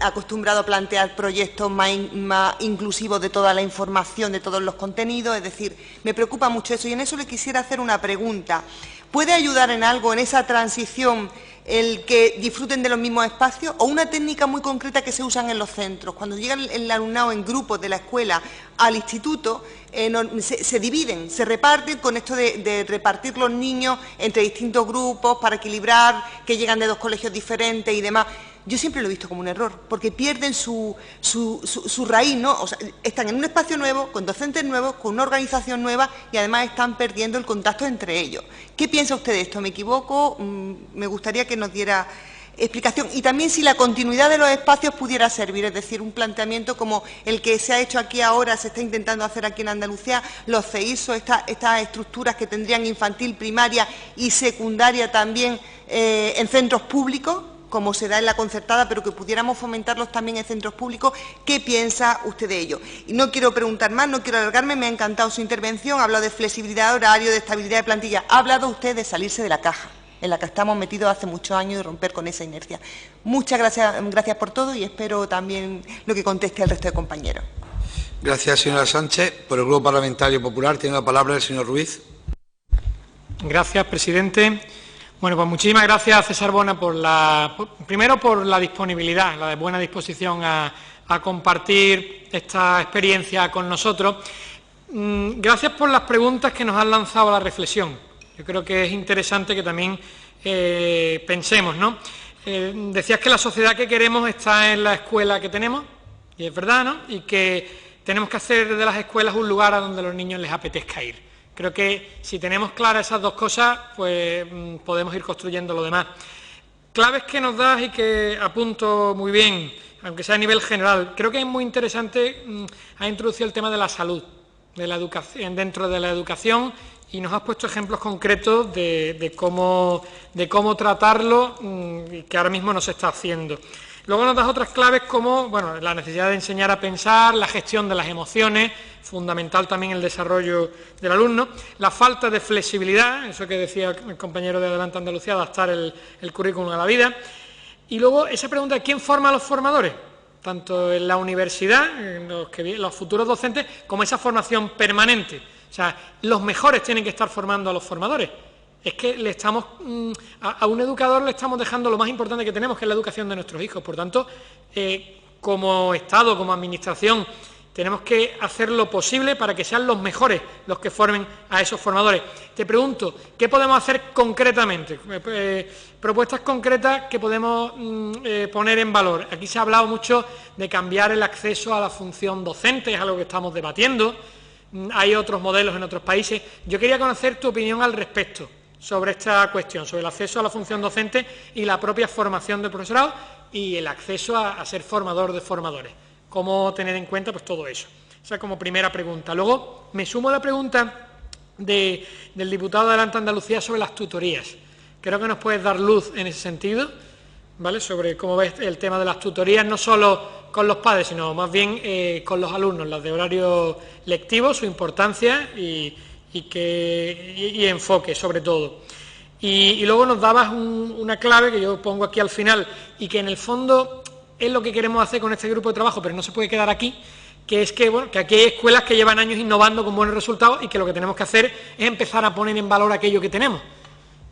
acostumbrado a plantear proyectos más inclusivos de toda la información, de todos los contenidos. Es decir, me preocupa mucho eso, y en eso le quisiera hacer una pregunta. ¿Puede ayudar en algo en esa transición el que disfruten de los mismos espacios, o una técnica muy concreta que se usan en los centros? Cuando llega el alumnado en grupos de la escuela al instituto, se dividen, se reparten, con esto de repartir los niños entre distintos grupos para equilibrar, que llegan de 2 colegios diferentes y demás. Yo siempre lo he visto como un error, porque pierden su raíz, ¿no? O sea, están en un espacio nuevo, con docentes nuevos, con una organización nueva, y además están perdiendo el contacto entre ellos. ¿Qué piensa usted de esto? ¿Me equivoco? Me gustaría que nos diera explicación. Y también si la continuidad de los espacios pudiera servir, es decir, un planteamiento como el que se ha hecho aquí ahora, se está intentando hacer aquí en Andalucía, los CEISO, estas estructuras que tendrían infantil, primaria y secundaria también en centros públicos, como se da en la concertada, pero que pudiéramos fomentarlos también en centros públicos. ¿Qué piensa usted de ello? Y no quiero preguntar más, no quiero alargarme, me ha encantado su intervención, ha hablado de flexibilidad de horario, de estabilidad de plantilla, ha hablado usted de salirse de la caja en la que estamos metidos hace muchos años y romper con esa inercia. Muchas gracias por todo, y espero también lo que conteste el resto de compañeros. Gracias, señora Sánchez. Por el Grupo Parlamentario Popular tiene la palabra el señor Ruiz. Gracias, presidente. Bueno, pues muchísimas gracias, César Bona, primero por la disponibilidad, la de buena disposición a compartir esta experiencia con nosotros. Gracias por las preguntas que nos han lanzado a la reflexión. Yo creo que es interesante que también pensemos, ¿no? Decías que la sociedad que queremos está en la escuela que tenemos, y es verdad, ¿no? Y que tenemos que hacer de las escuelas un lugar a donde a los niños les apetezca ir. Creo que si tenemos claras esas dos cosas, pues podemos ir construyendo lo demás. Claves que nos das y que apunto muy bien, aunque sea a nivel general. Creo que es muy interesante, ha introducido el tema de la salud, de la educación, dentro de la educación, y nos has puesto ejemplos concretos de cómo tratarlo, y que ahora mismo no se está haciendo. Luego nos das otras claves como, bueno, la necesidad de enseñar a pensar, la gestión de las emociones, fundamental también el desarrollo del alumno, la falta de flexibilidad, eso que decía el compañero de Adelante Andalucía, adaptar el currículum a la vida. Y luego esa pregunta de quién forma a los formadores, tanto en la universidad, en los futuros docentes, como esa formación permanente. O sea, los mejores tienen que estar formando a los formadores. Es que le estamos a un educador le estamos dejando lo más importante que tenemos, que es la educación de nuestros hijos. Por tanto, como Estado, como Administración, tenemos que hacer lo posible para que sean los mejores los que formen a esos formadores. Te pregunto, ¿qué podemos hacer concretamente? Propuestas concretas que podemos poner en valor. Aquí se ha hablado mucho de cambiar el acceso a la función docente, es algo que estamos debatiendo. Hay otros modelos en otros países. Yo quería conocer tu opinión al respecto sobre esta cuestión, sobre el acceso a la función docente y la propia formación del profesorado y el acceso a ser formador de formadores. ¿Cómo tener en cuenta pues todo eso? Esa como primera pregunta. Luego me sumo a la pregunta del diputado de Adelante Andalucía sobre las tutorías. Creo que nos puedes dar luz en ese sentido, ¿vale? Sobre cómo ves el tema de las tutorías, no solo con los padres, sino más bien con los alumnos, las de horario lectivo, su importancia y enfoque sobre todo. Y luego nos dabas una clave que yo pongo aquí al final y que en el fondo es lo que queremos hacer con este grupo de trabajo, pero no se puede quedar aquí, que es que, bueno, que aquí hay escuelas que llevan años innovando con buenos resultados y que lo que tenemos que hacer es empezar a poner en valor aquello que tenemos.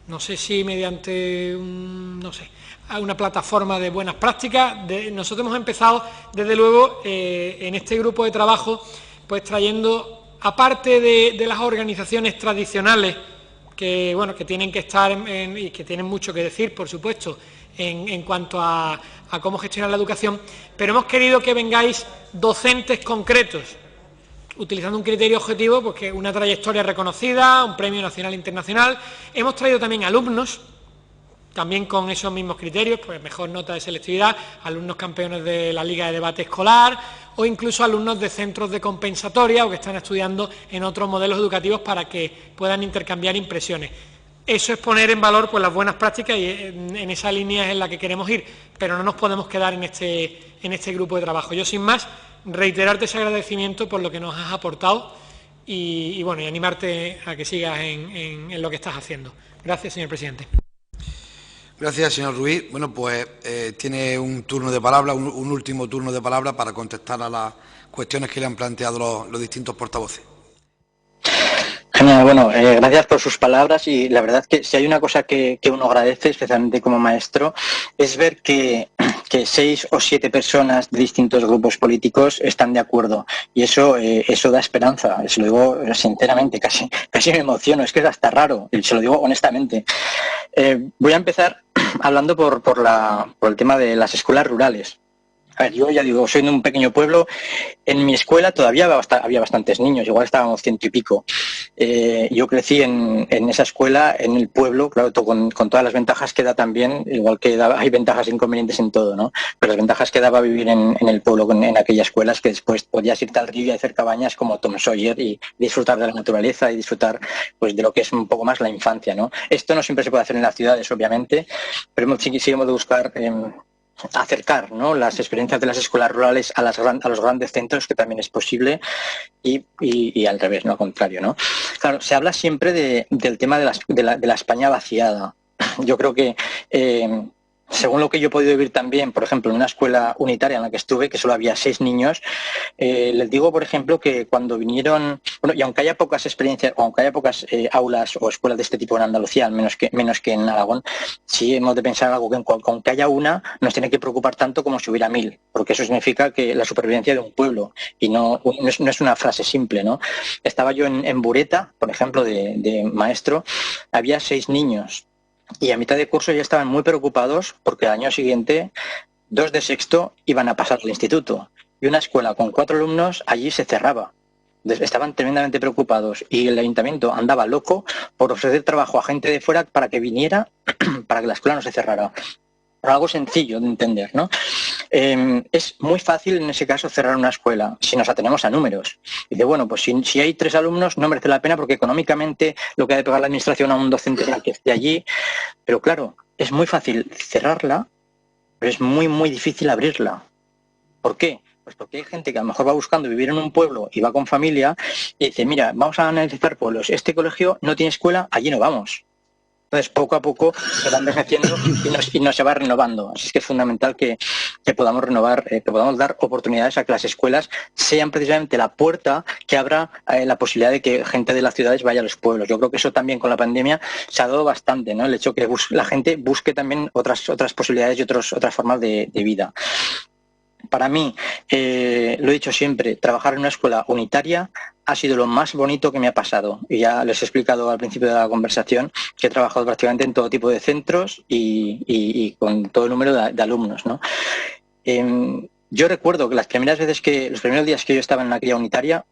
No sé si mediante una plataforma de buenas prácticas. Nosotros hemos empezado, desde luego, en este grupo de trabajo, pues trayendo, aparte de las organizaciones tradicionales, que tienen que estar y que tienen mucho que decir, por supuesto, en cuanto a cómo gestionar la educación, pero hemos querido que vengáis docentes concretos, utilizando un criterio objetivo, pues que una trayectoria reconocida, un premio nacional e internacional. Hemos traído también alumnos, también con esos mismos criterios, pues mejor nota de selectividad, alumnos campeones de la Liga de Debate Escolar o incluso alumnos de centros de compensatoria o que están estudiando en otros modelos educativos para que puedan intercambiar impresiones. Eso es poner en valor pues las buenas prácticas y en esa línea es en la que queremos ir, pero no nos podemos quedar en este grupo de trabajo. Yo, sin más, reiterarte ese agradecimiento por lo que nos has aportado y bueno, y animarte a que sigas en lo que estás haciendo. Gracias, señor presidente. Gracias, señor Ruiz. Bueno, pues tiene un turno de palabra, un último turno de palabra para contestar a las cuestiones que le han planteado los distintos portavoces. Genial, bueno, gracias por sus palabras y la verdad que si hay una cosa que uno agradece, especialmente como maestro, es ver que 6 o 7 personas de distintos grupos políticos están de acuerdo y eso da esperanza, se lo digo sinceramente, casi me emociono, es que es hasta raro, se lo digo honestamente. Voy a empezar hablando por el tema de las escuelas rurales. A ver, yo ya digo, soy de un pequeño pueblo. En mi escuela todavía había bastantes niños, igual estábamos 100 y pico. Yo crecí en esa escuela, en el pueblo, claro, con todas las ventajas que da también, igual que hay ventajas e inconvenientes en todo, ¿no? Pero las ventajas que daba vivir en el pueblo, en aquellas escuelas, que después podías irte al río y hacer cabañas como Tom Sawyer y disfrutar de la naturaleza y disfrutar pues de lo que es un poco más la infancia, ¿no? Esto no siempre se puede hacer en las ciudades, obviamente, pero sí hemos de buscar acercar, ¿no?, las experiencias de las escuelas rurales a los grandes centros, que también es posible, y al revés, no al contrario, ¿no? Claro, se habla siempre del tema de la España vaciada. Yo creo que según lo que yo he podido vivir también, por ejemplo, en una escuela unitaria en la que estuve, que solo había 6 niños, les digo, por ejemplo, que cuando vinieron, bueno, y aunque haya pocas experiencias, o aunque haya pocas aulas o escuelas de este tipo en Andalucía, menos que en Aragón, sí hemos de pensar algo que aunque haya una, nos tiene que preocupar tanto como si hubiera 1000, porque eso significa que la supervivencia de un pueblo, y no es una frase simple, ¿no? Estaba yo en Bureta, por ejemplo, de maestro, había 6 niños, y a mitad de curso ya estaban muy preocupados porque el año siguiente 2 de sexto iban a pasar al instituto. Y una escuela con 4 alumnos allí se cerraba. Estaban tremendamente preocupados y el ayuntamiento andaba loco por ofrecer trabajo a gente de fuera para que viniera, para que la escuela no se cerrara. Pero algo sencillo de entender, ¿no? Es muy fácil en ese caso cerrar una escuela si nos atenemos a números. Y dice, bueno, pues si hay 3 alumnos no merece la pena porque económicamente lo que ha de pagar la administración a un docente que esté allí. Pero claro, es muy fácil cerrarla, pero es muy, muy difícil abrirla. ¿Por qué? Pues porque hay gente que a lo mejor va buscando vivir en un pueblo y va con familia y dice, mira, vamos a analizar pueblos. Este colegio no tiene escuela, allí no vamos. Entonces, poco a poco se va envejeciendo y no se va renovando. Así es que es fundamental que podamos renovar, que podamos dar oportunidades a que las escuelas sean precisamente la puerta que abra la posibilidad de que gente de las ciudades vaya a los pueblos. Yo creo que eso también con la pandemia se ha dado bastante, ¿no? El hecho que la gente busque también otras posibilidades y otras formas de vida. Para mí, lo he dicho siempre, trabajar en una escuela unitaria ha sido lo más bonito que me ha pasado. Y ya les he explicado al principio de la conversación que he trabajado prácticamente en todo tipo de centros y con todo el número de alumnos, ¿no? Yo recuerdo que los primeros días que yo estaba en una cría unitaria,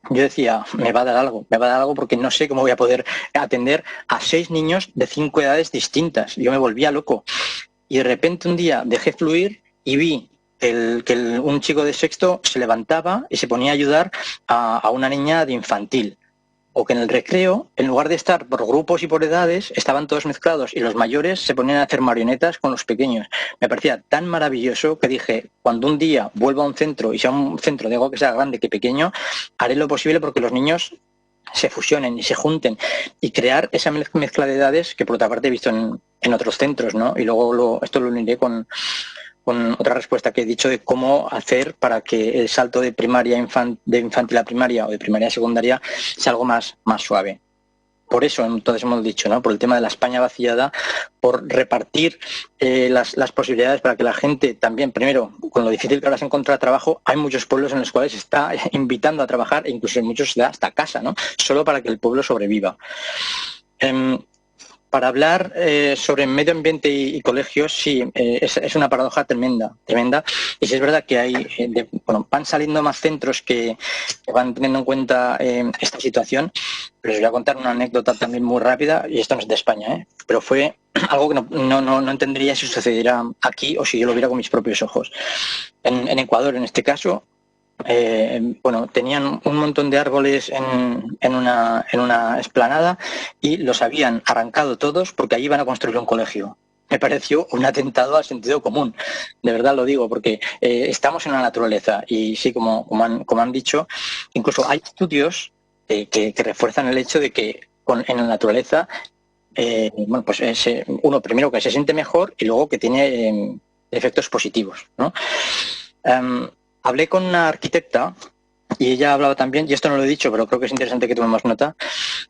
yo decía, me va a dar algo porque no sé cómo voy a poder atender a 6 niños de 5 edades distintas. Yo me volvía loco. Y de repente un día dejé fluir y vi que un chico de sexto se levantaba y se ponía a ayudar a una niña de infantil. O que en el recreo, en lugar de estar por grupos y por edades, estaban todos mezclados y los mayores se ponían a hacer marionetas con los pequeños. Me parecía tan maravilloso que dije, cuando un día vuelva a un centro, y sea un centro de algo que sea grande que pequeño, haré lo posible porque los niños se fusionen y se junten y crear esa mezcla de edades que por otra parte he visto en otros centros, ¿no? Y luego esto lo uniré con otra respuesta que he dicho de cómo hacer para que el salto de infantil a primaria o de primaria a secundaria sea algo más suave. Por eso entonces hemos dicho, ¿no?, por el tema de la España vaciada, por repartir las posibilidades para que la gente también, primero, con lo difícil que ahora es encontrar trabajo, hay muchos pueblos en los cuales se está invitando a trabajar e incluso en muchos se da hasta casa, ¿no?, solo para que el pueblo sobreviva. Para hablar sobre medio ambiente y colegios, sí, es una paradoja tremenda. Y sí es verdad que hay, van saliendo más centros que van teniendo en cuenta esta situación. Pero os voy a contar una anécdota también muy rápida, y esto no es de España, pero fue algo que no entendería si sucediera aquí o si yo lo viera con mis propios ojos. En Ecuador, en este caso, tenían un montón de árboles en una explanada y los habían arrancado todos porque allí iban a construir un colegio. Me pareció un atentado al sentido común, de verdad lo digo, porque estamos en la naturaleza y sí, como han dicho, incluso hay estudios que refuerzan el hecho de que en la naturaleza, uno primero que se siente mejor y luego que tiene efectos positivos, ¿no? Hablé con una arquitecta y ella hablaba también, y esto no lo he dicho, pero creo que es interesante que tomemos nota,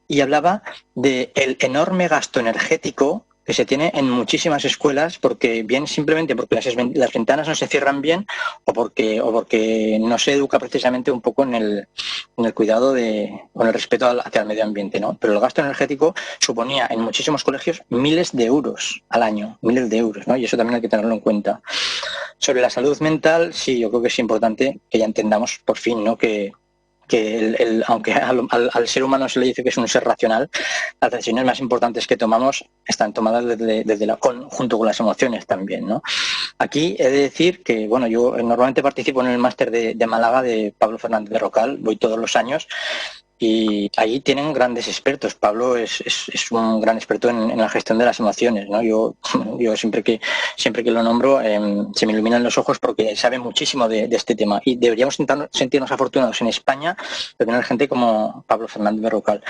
y hablaba del enorme gasto energético que se tiene en muchísimas escuelas, porque bien simplemente porque las ventanas no se cierran bien o porque no se educa precisamente un poco en el cuidado con el respeto hacia el medio ambiente, ¿no? Pero el gasto energético suponía en muchísimos colegios miles de euros al año, miles de euros, ¿no? Y eso también hay que tenerlo en cuenta. Sobre la salud mental, sí, yo creo que es importante que ya entendamos por fin, ¿no?, que aunque al ser humano se le dice que es un ser racional, las decisiones más importantes que tomamos están tomadas junto con las emociones también, ¿no? Aquí he de decir que, bueno, yo normalmente participo en el máster de Málaga de Pablo Fernández de Rocal, voy todos los años, y allí tienen grandes expertos. Pablo es un gran experto en la gestión de las emociones, ¿no? Yo siempre que lo nombro se me iluminan los ojos porque sabe muchísimo de este tema, y deberíamos sentirnos afortunados en España de tener gente como Pablo Fernández de Rocal.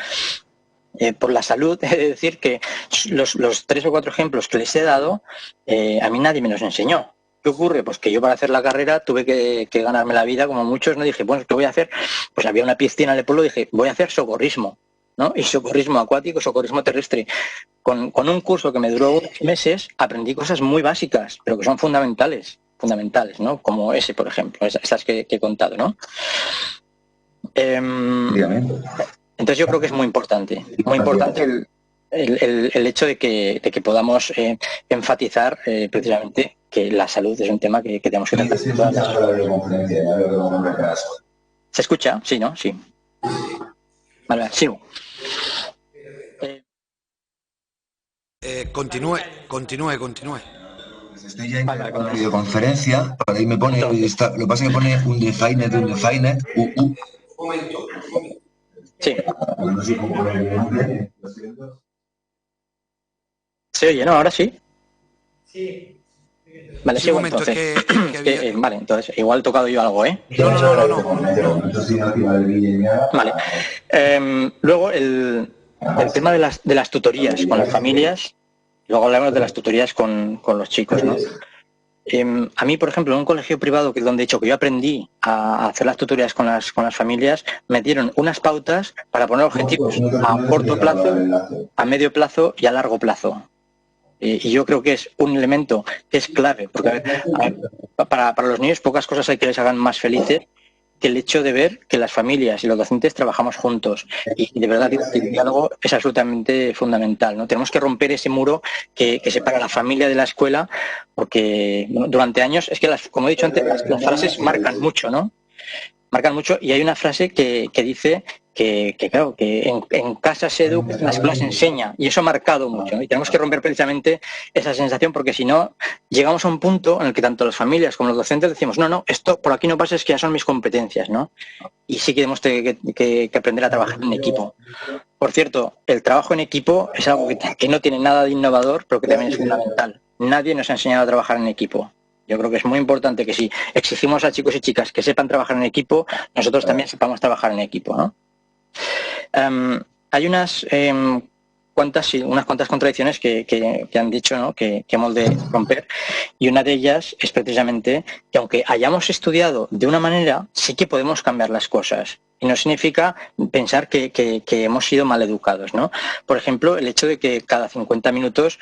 Por la salud, he de decir que los 3 o 4 ejemplos que les he dado, a mí nadie me los enseñó. ¿Qué ocurre? Pues que yo para hacer la carrera tuve que ganarme la vida, como muchos, ¿no? Dije, bueno, ¿qué voy a hacer? Pues había una piscina en el pueblo, dije, voy a hacer socorrismo, ¿no? Y socorrismo acuático, socorrismo terrestre. Con un curso que me duró unos meses, aprendí cosas muy básicas, pero que son fundamentales, ¿no? Como ese, por ejemplo, esas que he contado, ¿no? Entonces yo creo que es muy importante el hecho de que podamos enfatizar precisamente que la salud es un tema que tenemos que tratar. ¿Se escucha? Sí, ¿no? Sí. Vale, sigo. Continúe. Estoy ya en la videoconferencia, por ahí me pone, lo que pasa es que pone undefined, Un momento. Sí. ¿Se oye, no? ¿Ahora sí? Sí. Vale, sigo entonces. Vale, entonces, igual he tocado yo algo, ¿eh? No. Vale. Luego, el tema de las tutorías con las familias, luego hablamos de las tutorías con los chicos, ¿no? A mí, por ejemplo, en un colegio privado que donde he hecho que yo aprendí a hacer las tutorías con las familias, me dieron unas pautas para poner objetivos a corto plazo, a medio plazo y a largo plazo. Y yo creo que es un elemento que es clave, porque para los niños pocas cosas hay que les hagan más felices que el hecho de ver que las familias y los docentes trabajamos juntos. Y de verdad el diálogo es absolutamente fundamental, ¿no? Tenemos que romper ese muro que separa a la familia de la escuela, porque durante años, es que como he dicho antes, las frases marcan mucho, ¿no? Marcan mucho, y hay una frase que dice que claro, que en casa se educa, en la escuela se enseña, y eso ha marcado mucho, ¿no? Y tenemos que romper precisamente esa sensación, porque si no, llegamos a un punto en el que tanto las familias como los docentes decimos, no, esto por aquí no pasa, es que ya son mis competencias, ¿no? Y sí que tenemos que aprender a trabajar en equipo. Por cierto, el trabajo en equipo es algo que no tiene nada de innovador, pero que también es fundamental. Nadie nos ha enseñado a trabajar en equipo. Yo creo que es muy importante que si exigimos a chicos y chicas que sepan trabajar en equipo, nosotros también sepamos trabajar en equipo, ¿no? Hay unas cuantas contradicciones que han dicho, ¿no?, que hemos de romper, y una de ellas es precisamente que aunque hayamos estudiado de una manera, sí que podemos cambiar las cosas. Y no significa pensar que hemos sido mal educados, ¿no? Por ejemplo, el hecho de que cada 50 minutos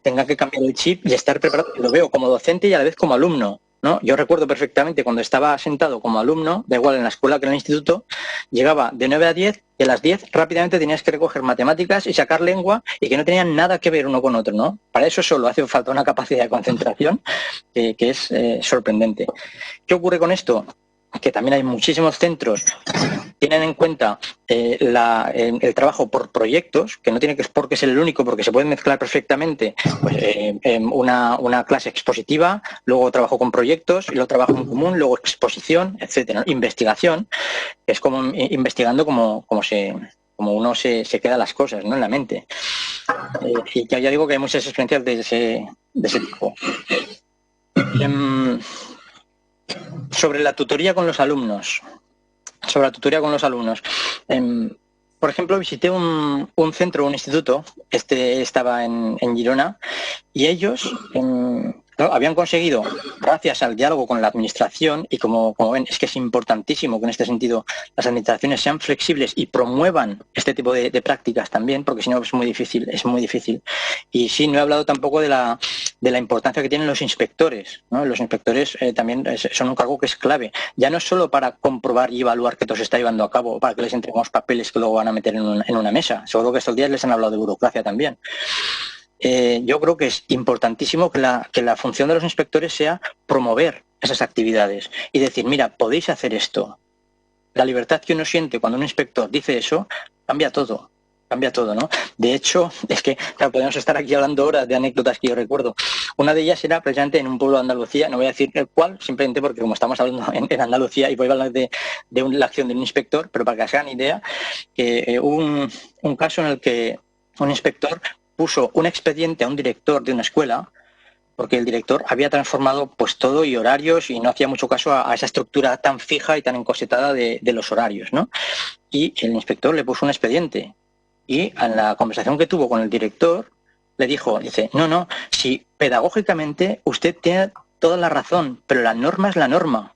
tenga que cambiar el chip y estar preparado. Lo veo como docente y a la vez como alumno. ¿no? Yo recuerdo perfectamente cuando estaba sentado como alumno, da igual en la escuela que en el instituto, llegaba de 9 a 10 y a las 10 rápidamente tenías que recoger matemáticas y sacar lengua y que no tenían nada que ver uno con otro, ¿no? Para eso solo hace falta una capacidad de concentración que es sorprendente. ¿Qué ocurre con esto? Que también hay muchísimos centros que tienen en cuenta el trabajo por proyectos, que no tiene que por qué ser el único, porque se puede mezclar perfectamente pues, una clase expositiva, luego trabajo con proyectos, y luego trabajo en común, luego exposición, etcétera, ¿no? Investigación, que es como investigando como uno se queda las cosas, ¿no?, en la mente. Y ya digo que hay muchas experiencias de ese tipo. Sobre la tutoría con los alumnos. Por ejemplo, visité un centro, un instituto, estaba en Girona, y ellos habían conseguido, gracias al diálogo con la administración, y como ven, es que es importantísimo que en este sentido las administraciones sean flexibles y promuevan este tipo de prácticas también, porque si no es muy difícil. Y sí, no he hablado tampoco de la importancia que tienen los inspectores, ¿no? Los inspectores también son un cargo que es clave, ya no es solo para comprobar y evaluar que todo se está llevando a cabo, para que les entreguemos papeles que luego van a meter en una mesa. Seguro que estos días les han hablado de burocracia también. Yo creo que es importantísimo que la función de los inspectores sea promover esas actividades y decir, mira, podéis hacer esto. La libertad que uno siente cuando un inspector dice eso, cambia todo, ¿no? De hecho, es que claro, podemos estar aquí hablando horas de anécdotas que yo recuerdo. Una de ellas era precisamente en un pueblo de Andalucía, no voy a decir el cuál, simplemente porque como estamos hablando en Andalucía y voy a hablar de la acción de un inspector, pero para que se hagan idea, que hubo un caso en el que un inspector puso un expediente a un director de una escuela porque el director había transformado pues todo y horarios y no hacía mucho caso a esa estructura tan fija y tan encorsetada de los horarios, ¿no? Y el inspector le puso un expediente y en la conversación que tuvo con el director le dice, no, si pedagógicamente usted tiene toda la razón, pero la norma es la norma.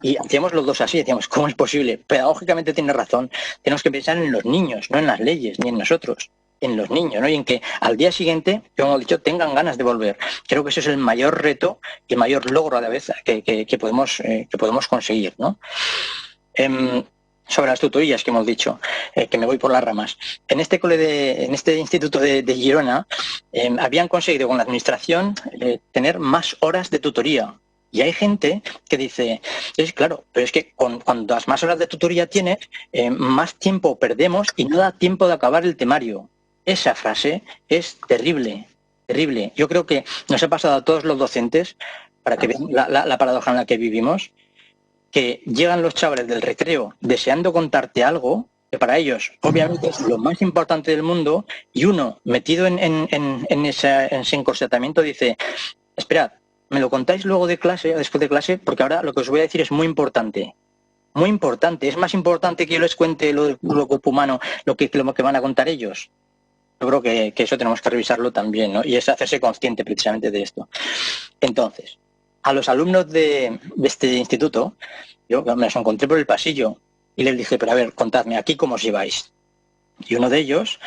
Y hacíamos los dos así, decíamos, ¿cómo es posible? Pedagógicamente tiene razón, tenemos que pensar en los niños, no en las leyes, ni en nosotros, en los niños, ¿no? Y en que al día siguiente, como hemos dicho, tengan ganas de volver. Creo que eso es el mayor reto y el mayor logro a la vez que podemos conseguir, ¿no? Sobre las tutorías que hemos dicho, que me voy por las ramas. En este instituto de Girona habían conseguido con la administración tener más horas de tutoría. Y hay gente que dice, es claro, pero es que cuantas más horas de tutoría tienes, más tiempo perdemos y no da tiempo de acabar el temario. Esa frase es terrible. Yo creo que nos ha pasado a todos los docentes, para que vean la paradoja en la que vivimos, que llegan los chavales del recreo deseando contarte algo, que para ellos obviamente es lo más importante del mundo, y uno metido en ese encorsetamiento dice, esperad, me lo contáis luego de clase, después de clase, porque ahora lo que os voy a decir es muy importante. Muy importante. Es más importante que yo les cuente lo del cuerpo humano, lo que van a contar ellos. Yo creo que eso tenemos que revisarlo también, ¿no? Y es hacerse consciente precisamente de esto. Entonces, a los alumnos de este instituto, yo me los encontré por el pasillo y les dije, pero a ver, contadme, ¿aquí cómo os lleváis? Y uno de ellos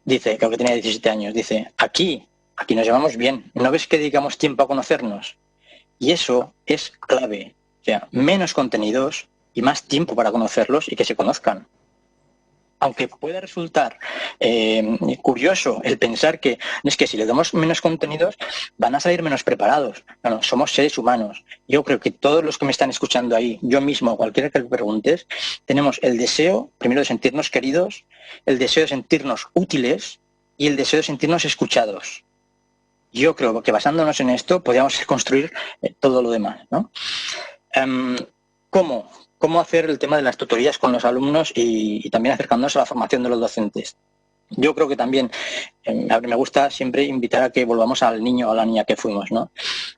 dice, creo que tenía 17 años, dice, aquí nos llevamos bien, ¿no ves que dedicamos tiempo a conocernos? Y eso es clave, o sea, menos contenidos y más tiempo para conocerlos y que se conozcan. Aunque pueda resultar curioso el pensar que es que si le damos menos contenidos van a salir menos preparados. No, somos seres humanos. Yo creo que todos los que me están escuchando ahí, yo mismo, cualquiera que le preguntes, tenemos el deseo, primero, de sentirnos queridos, el deseo de sentirnos útiles y el deseo de sentirnos escuchados. Yo creo que basándonos en esto podríamos construir todo lo demás, ¿no? ¿Cómo hacer el tema de las tutorías con los alumnos y también acercándonos a la formación de los docentes? Yo creo que también me gusta siempre invitar a que volvamos al niño o a la niña que fuimos, ¿no?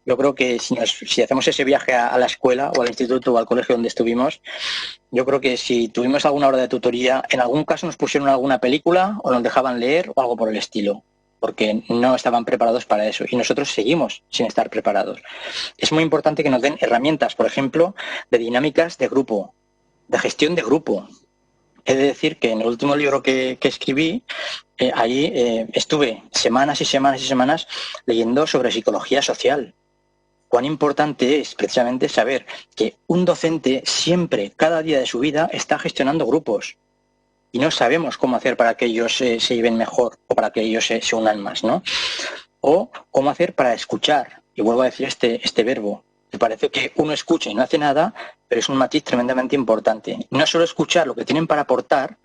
Yo creo que si hacemos ese viaje a la escuela o al instituto o al colegio donde estuvimos, yo creo que si tuvimos alguna hora de tutoría, en algún caso nos pusieron alguna película o nos dejaban leer o algo por el estilo, porque no estaban preparados para eso y nosotros seguimos sin estar preparados. Es muy importante que nos den herramientas, por ejemplo, de dinámicas de grupo, de gestión de grupo. He de decir que en el último libro que escribí, ahí estuve semanas y semanas y semanas leyendo sobre psicología social. cuán importante es precisamente saber que un docente siempre, cada día de su vida, está gestionando grupos. Y no sabemos cómo hacer para que ellos se lleven mejor o para que ellos se unan más, ¿no? O cómo hacer para escuchar. Y vuelvo a decir este verbo. Me parece que uno escucha y no hace nada, pero es un matiz tremendamente importante. No solo escuchar lo que tienen para aportar,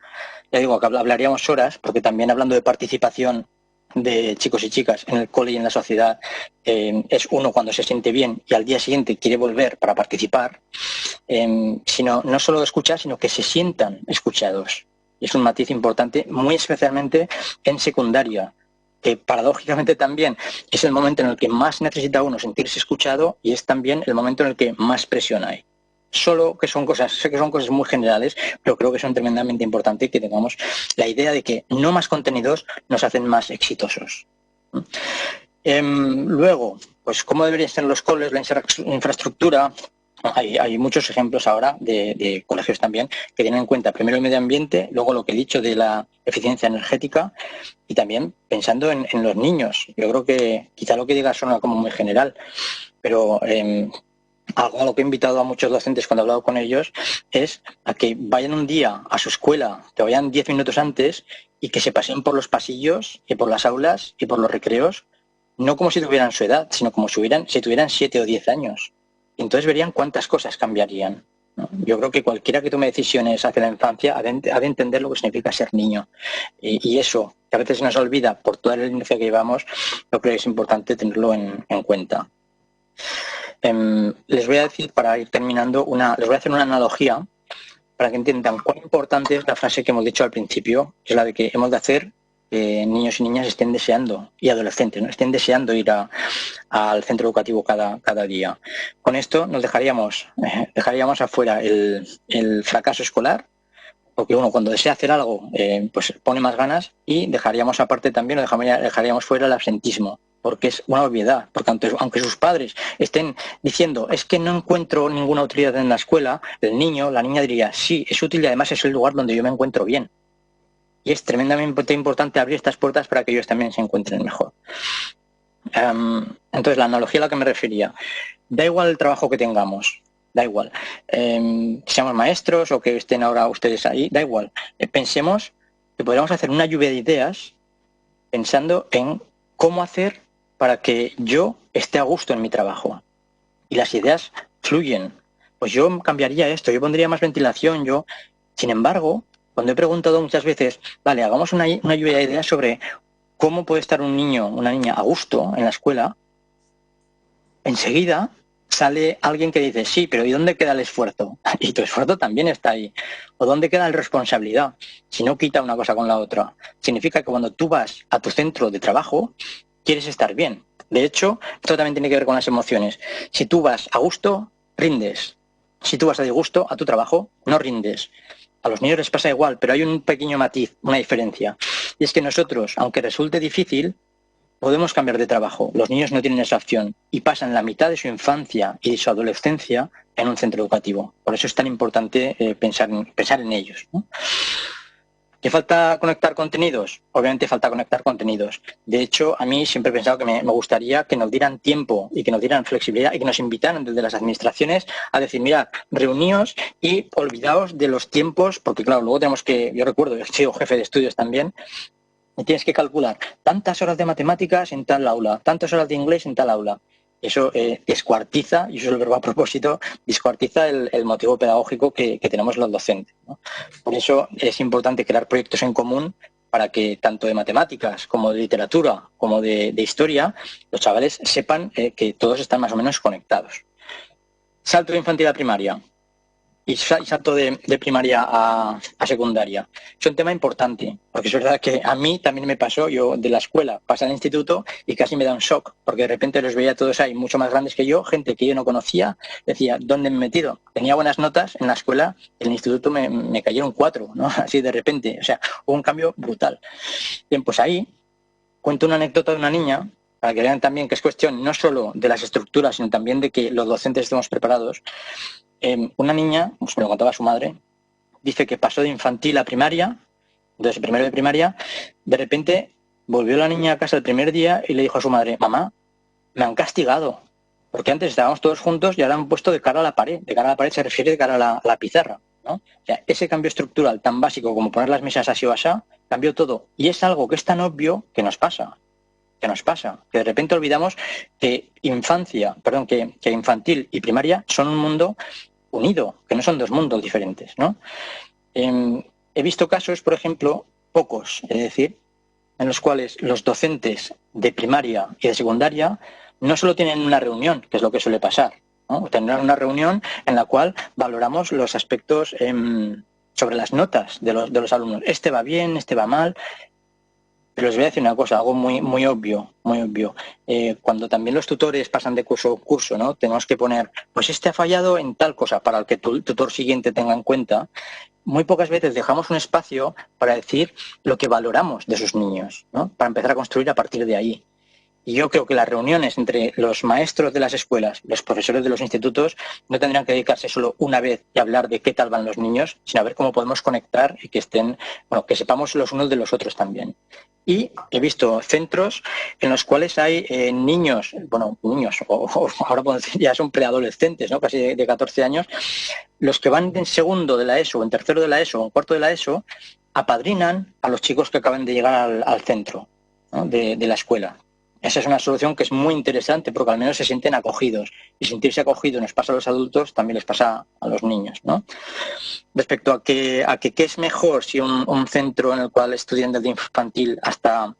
ya digo que hablaríamos horas, porque también hablando de participación de chicos y chicas en el cole y en la sociedad, es uno cuando se siente bien y al día siguiente quiere volver para participar, sino no solo escuchar, sino que se sientan escuchados. Y es un matiz importante, muy especialmente en secundaria, que paradójicamente también es el momento en el que más necesita uno sentirse escuchado y es también el momento en el que más presión hay. Solo que son cosas, sé que son cosas muy generales, pero creo que son tremendamente importantes que tengamos la idea de que no más contenidos nos hacen más exitosos. Luego, pues cómo deberían ser los coles, la infraestructura. Hay muchos ejemplos ahora de colegios también que tienen en cuenta primero el medio ambiente, luego lo que he dicho de la eficiencia energética y también pensando en los niños. Yo creo que quizá lo que diga suena como muy general, pero algo a lo que he invitado a muchos docentes cuando he hablado con ellos es a que vayan un día a su escuela, que vayan 10 minutos antes y que se paseen por los pasillos y por las aulas y por los recreos, no como si tuvieran su edad, sino como si tuvieran 7 o 10 años. Y entonces verían cuántas cosas cambiarían, ¿no? Yo creo que cualquiera que tome decisiones hacia la infancia ha de entender lo que significa ser niño. Y eso, que a veces se nos olvida por toda la inercia que llevamos, yo creo que es importante tenerlo en cuenta. Les voy a decir, para ir terminando, les voy a hacer una analogía para que entiendan cuán importante es la frase que hemos dicho al principio, que es la de que hemos de hacer que niños y niñas estén deseando, y adolescentes, ¿no?, estén deseando ir al centro educativo cada día. Con esto nos dejaríamos afuera el fracaso escolar, porque uno cuando desea hacer algo pues pone más ganas, y dejaríamos aparte también, dejaríamos fuera el absentismo, porque es una obviedad, porque aunque sus padres estén diciendo es que no encuentro ninguna utilidad en la escuela, el niño, la niña diría sí, es útil y además es el lugar donde yo me encuentro bien. Y es tremendamente importante abrir estas puertas para que ellos también se encuentren mejor. Entonces, la analogía a la que me refería, da igual el trabajo que tengamos, da igual, que seamos maestros o que estén ahora ustedes ahí, da igual. Pensemos que podríamos hacer una lluvia de ideas pensando en cómo hacer para que yo esté a gusto en mi trabajo. Y las ideas fluyen. Pues yo cambiaría esto, yo pondría más ventilación, Sin embargo, cuando he preguntado muchas veces, vale, hagamos una lluvia de ideas sobre cómo puede estar un niño, una niña a gusto en la escuela, enseguida sale alguien que dice, sí, pero ¿y dónde queda el esfuerzo? Y tu esfuerzo también está ahí. ¿O dónde queda la responsabilidad? Si no quita una cosa con la otra. Significa que cuando tú vas a tu centro de trabajo, quieres estar bien. De hecho, esto también tiene que ver con las emociones. Si tú vas a gusto, rindes. Si tú vas a disgusto a tu trabajo, no rindes. A los niños les pasa igual, pero hay un pequeño matiz, una diferencia. Y es que nosotros, aunque resulte difícil, podemos cambiar de trabajo. Los niños no tienen esa opción y pasan la mitad de su infancia y de su adolescencia en un centro educativo. Por eso es tan importante pensar en ellos, ¿no? ¿Qué falta conectar contenidos? Obviamente falta conectar contenidos. De hecho, a mí siempre he pensado que me gustaría que nos dieran tiempo y que nos dieran flexibilidad y que nos invitaran desde las administraciones a decir, mirad, reuníos y olvidaos de los tiempos, porque claro, luego tenemos que, yo recuerdo, yo he sido jefe de estudios también, y tienes que calcular tantas horas de matemáticas en tal aula, tantas horas de inglés en tal aula. Eso descuartiza, y eso es el verbo a propósito, descuartiza el motivo pedagógico que tenemos los docentes, ¿no? Por eso es importante crear proyectos en común para que tanto de matemáticas como de literatura como de historia los chavales sepan que todos están más o menos conectados. Salto de infantil a primaria y salto de primaria a secundaria. Es un tema importante, porque es verdad que a mí también me pasó, yo de la escuela pasé al instituto y casi me da un shock, porque de repente los veía todos ahí mucho más grandes que yo, gente que yo no conocía, decía, ¿dónde me he metido? Tenía buenas notas en la escuela, en el instituto me cayeron 4, ¿no? Así de repente, o sea, hubo un cambio brutal. Bien, pues ahí cuento una anécdota de una niña, para que vean también que es cuestión no solo de las estructuras, sino también de que los docentes estemos preparados. Una niña, pues me lo contaba su madre, dice que pasó de infantil a primaria, entonces primero de primaria, de repente volvió la niña a casa el primer día y le dijo a su madre, mamá, me han castigado. Porque antes estábamos todos juntos y ahora han puesto de cara a la pared. De cara a la pared se refiere de cara a la pizarra, ¿no? O sea, ese cambio estructural tan básico como poner las mesas así o así, cambió todo. Y es algo que es tan obvio que nos pasa. Que de de repente olvidamos que que infantil y primaria son un mundo unido, que no son dos mundos diferentes, ¿no? He visto casos, por ejemplo, pocos, es decir, en los cuales los docentes de primaria y de secundaria no solo tienen una reunión, que es lo que suele pasar, ¿no? Tendrán una reunión en la cual valoramos los aspectos sobre las notas de los alumnos. Este va bien, este va mal. Pero les voy a decir una cosa, algo muy obvio. Cuando también los tutores pasan de curso a curso, ¿no? Tenemos que poner, pues este ha fallado en tal cosa, para el que el tutor siguiente tenga en cuenta. Muy pocas veces dejamos un espacio para decir lo que valoramos de sus niños, ¿no? Para empezar a construir a partir de ahí. Y yo creo que las reuniones entre los maestros de las escuelas, los profesores de los institutos, no tendrían que dedicarse solo una vez y hablar de qué tal van los niños, sino a ver cómo podemos conectar y que que sepamos los unos de los otros también. Y he visto centros en los cuales hay niños, o ahora podemos decir ya son preadolescentes, ¿no? Casi de 14 años, los que van en segundo de la ESO, o en tercero de la ESO, o en cuarto de la ESO, apadrinan a los chicos que acaban de llegar al centro, ¿no? de la escuela. Esa es una solución que es muy interesante porque al menos se sienten acogidos. Y sentirse acogidos nos pasa a los adultos, también les pasa a los niños, ¿no? Respecto a qué es mejor, si un centro en el cual estudian desde infantil hasta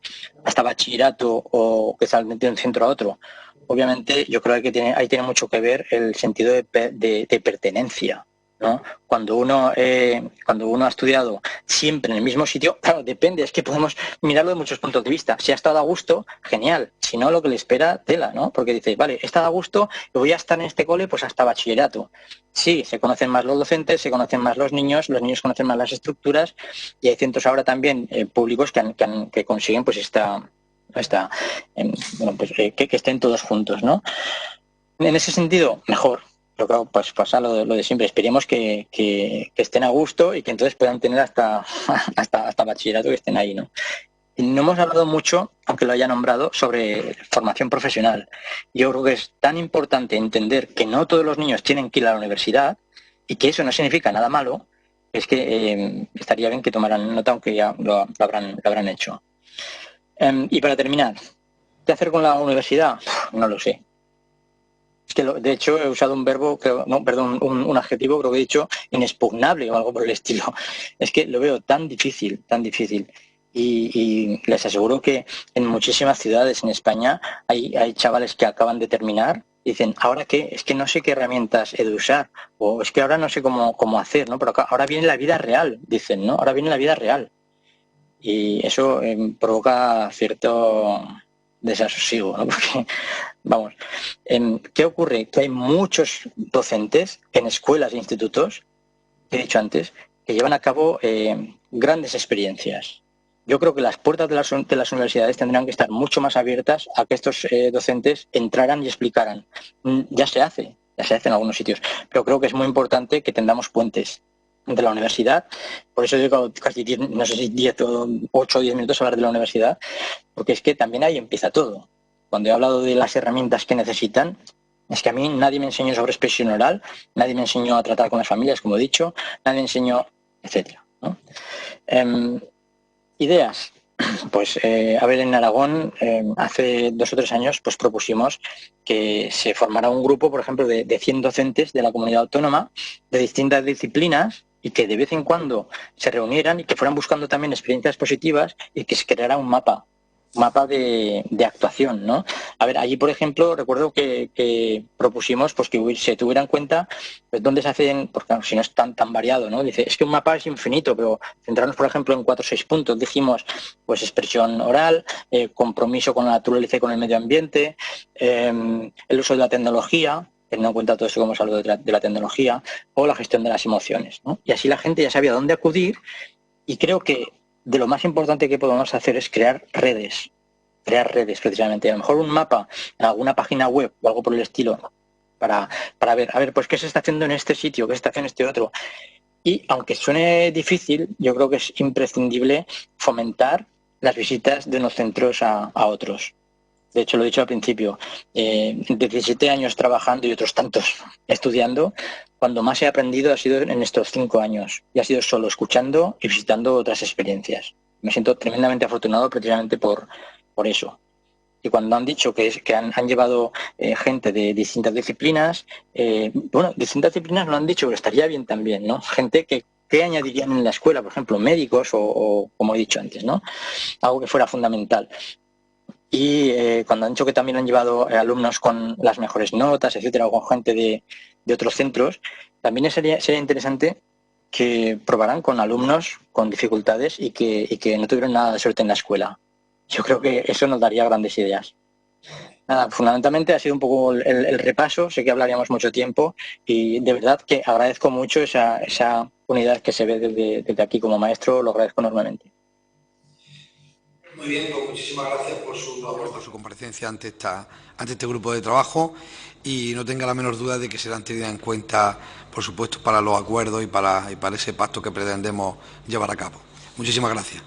bachillerato o que salen de un centro a otro, obviamente yo creo que ahí tiene mucho que ver el sentido de pertenencia, ¿no? Cuando uno ha estudiado siempre en el mismo sitio, claro, depende, es que podemos mirarlo de muchos puntos de vista. Si ha estado a gusto, genial. Si no, lo que le espera, tela, ¿no? Porque dices, vale, he estado a gusto y voy a estar en este cole pues hasta bachillerato. Sí, se conocen más los docentes, se conocen más los niños conocen más las estructuras y hay centros ahora también públicos que consiguen pues que estén todos juntos, ¿no? En ese sentido, mejor. Pero claro, pues pasa lo de siempre. Esperemos que estén a gusto y que entonces puedan tener hasta bachillerato, que estén ahí, ¿no? Y no hemos hablado mucho, aunque lo haya nombrado, sobre formación profesional. Yo creo que es tan importante entender que no todos los niños tienen que ir a la universidad y que eso no significa nada malo, es que estaría bien que tomaran nota, aunque ya lo habrán hecho. Y para terminar, ¿qué hacer con la universidad? No lo sé. Es que de hecho he usado un un adjetivo, creo que he dicho inexpugnable o algo por el estilo. Es que lo veo tan difícil. Y les aseguro que en muchísimas ciudades en España hay chavales que acaban de terminar y dicen, ¿ahora qué? Es que no sé qué herramientas he de usar, o es que ahora no sé cómo hacer, ¿no? Pero ahora viene la vida real, dicen, ¿no? Ahora viene la vida real. Y eso provoca cierto desasosiego, ¿no? Porque, vamos, ¿qué ocurre? Que hay muchos docentes en escuelas e institutos, que he dicho antes, que llevan a cabo grandes experiencias. Yo creo que las puertas de las universidades tendrán que estar mucho más abiertas a que estos docentes entraran y explicaran. Ya se hace en algunos sitios, pero creo que es muy importante que tengamos puentes entre la universidad. Por eso digo casi 10, no sé si 10 o 8 o 10 minutos a hablar de la universidad, porque es que también ahí empieza todo. Cuando he hablado de las herramientas que necesitan, es que a mí nadie me enseñó sobre expresión oral, nadie me enseñó a tratar con las familias, como he dicho, nadie me enseñó, etcétera, ¿no? Ideas. Pues, a ver, en Aragón, hace 2 o 3 años, pues propusimos que se formara un grupo, por ejemplo, de 100 docentes de la comunidad autónoma, de distintas disciplinas, y que de vez en cuando se reunieran y que fueran buscando también experiencias positivas y que se creara un mapa de actuación, ¿no? A ver, allí, por ejemplo, recuerdo que propusimos pues que se tuviera en cuenta pues, dónde se hacen, porque claro, si no es tan variado, ¿no? Dice, es que un mapa es infinito, pero centrarnos, por ejemplo, en 4 o 6 puntos. Dijimos, pues, expresión oral, compromiso con la naturaleza y con el medio ambiente, el uso de la tecnología, teniendo en cuenta todo eso que hemos hablado de la tecnología, o la gestión de las emociones, ¿no? Y así la gente ya sabía dónde acudir, y creo que de lo más importante que podemos hacer es crear redes precisamente. A lo mejor un mapa en alguna página web o algo por el estilo para ver, pues qué se está haciendo en este sitio, qué se está haciendo en este otro. Y aunque suene difícil, yo creo que es imprescindible fomentar las visitas de unos centros a otros. De hecho, lo he dicho al principio, 17 años trabajando y otros tantos estudiando, cuando más he aprendido ha sido en estos 5 años, y ha sido solo escuchando y visitando otras experiencias. Me siento tremendamente afortunado precisamente por eso. Y cuando han dicho que han llevado gente de distintas disciplinas, distintas disciplinas lo han dicho, pero estaría bien también, ¿no? Gente que añadirían en la escuela, por ejemplo, médicos o como he dicho antes, ¿no? Algo que fuera fundamental. Y cuando han dicho que también han llevado alumnos con las mejores notas, etcétera, o con gente de otros centros, también sería interesante que probaran con alumnos con dificultades y que no tuvieran nada de suerte en la escuela. Yo creo que eso nos daría grandes ideas. Nada, fundamentalmente ha sido un poco el repaso, sé que hablaríamos mucho tiempo y de verdad que agradezco mucho esa unidad que se ve desde aquí como maestro, lo agradezco enormemente. Muy bien, pues muchísimas gracias por su comparecencia ante este grupo de trabajo y no tenga la menor duda de que serán tenidas en cuenta, por supuesto, para los acuerdos y para ese pacto que pretendemos llevar a cabo. Muchísimas gracias.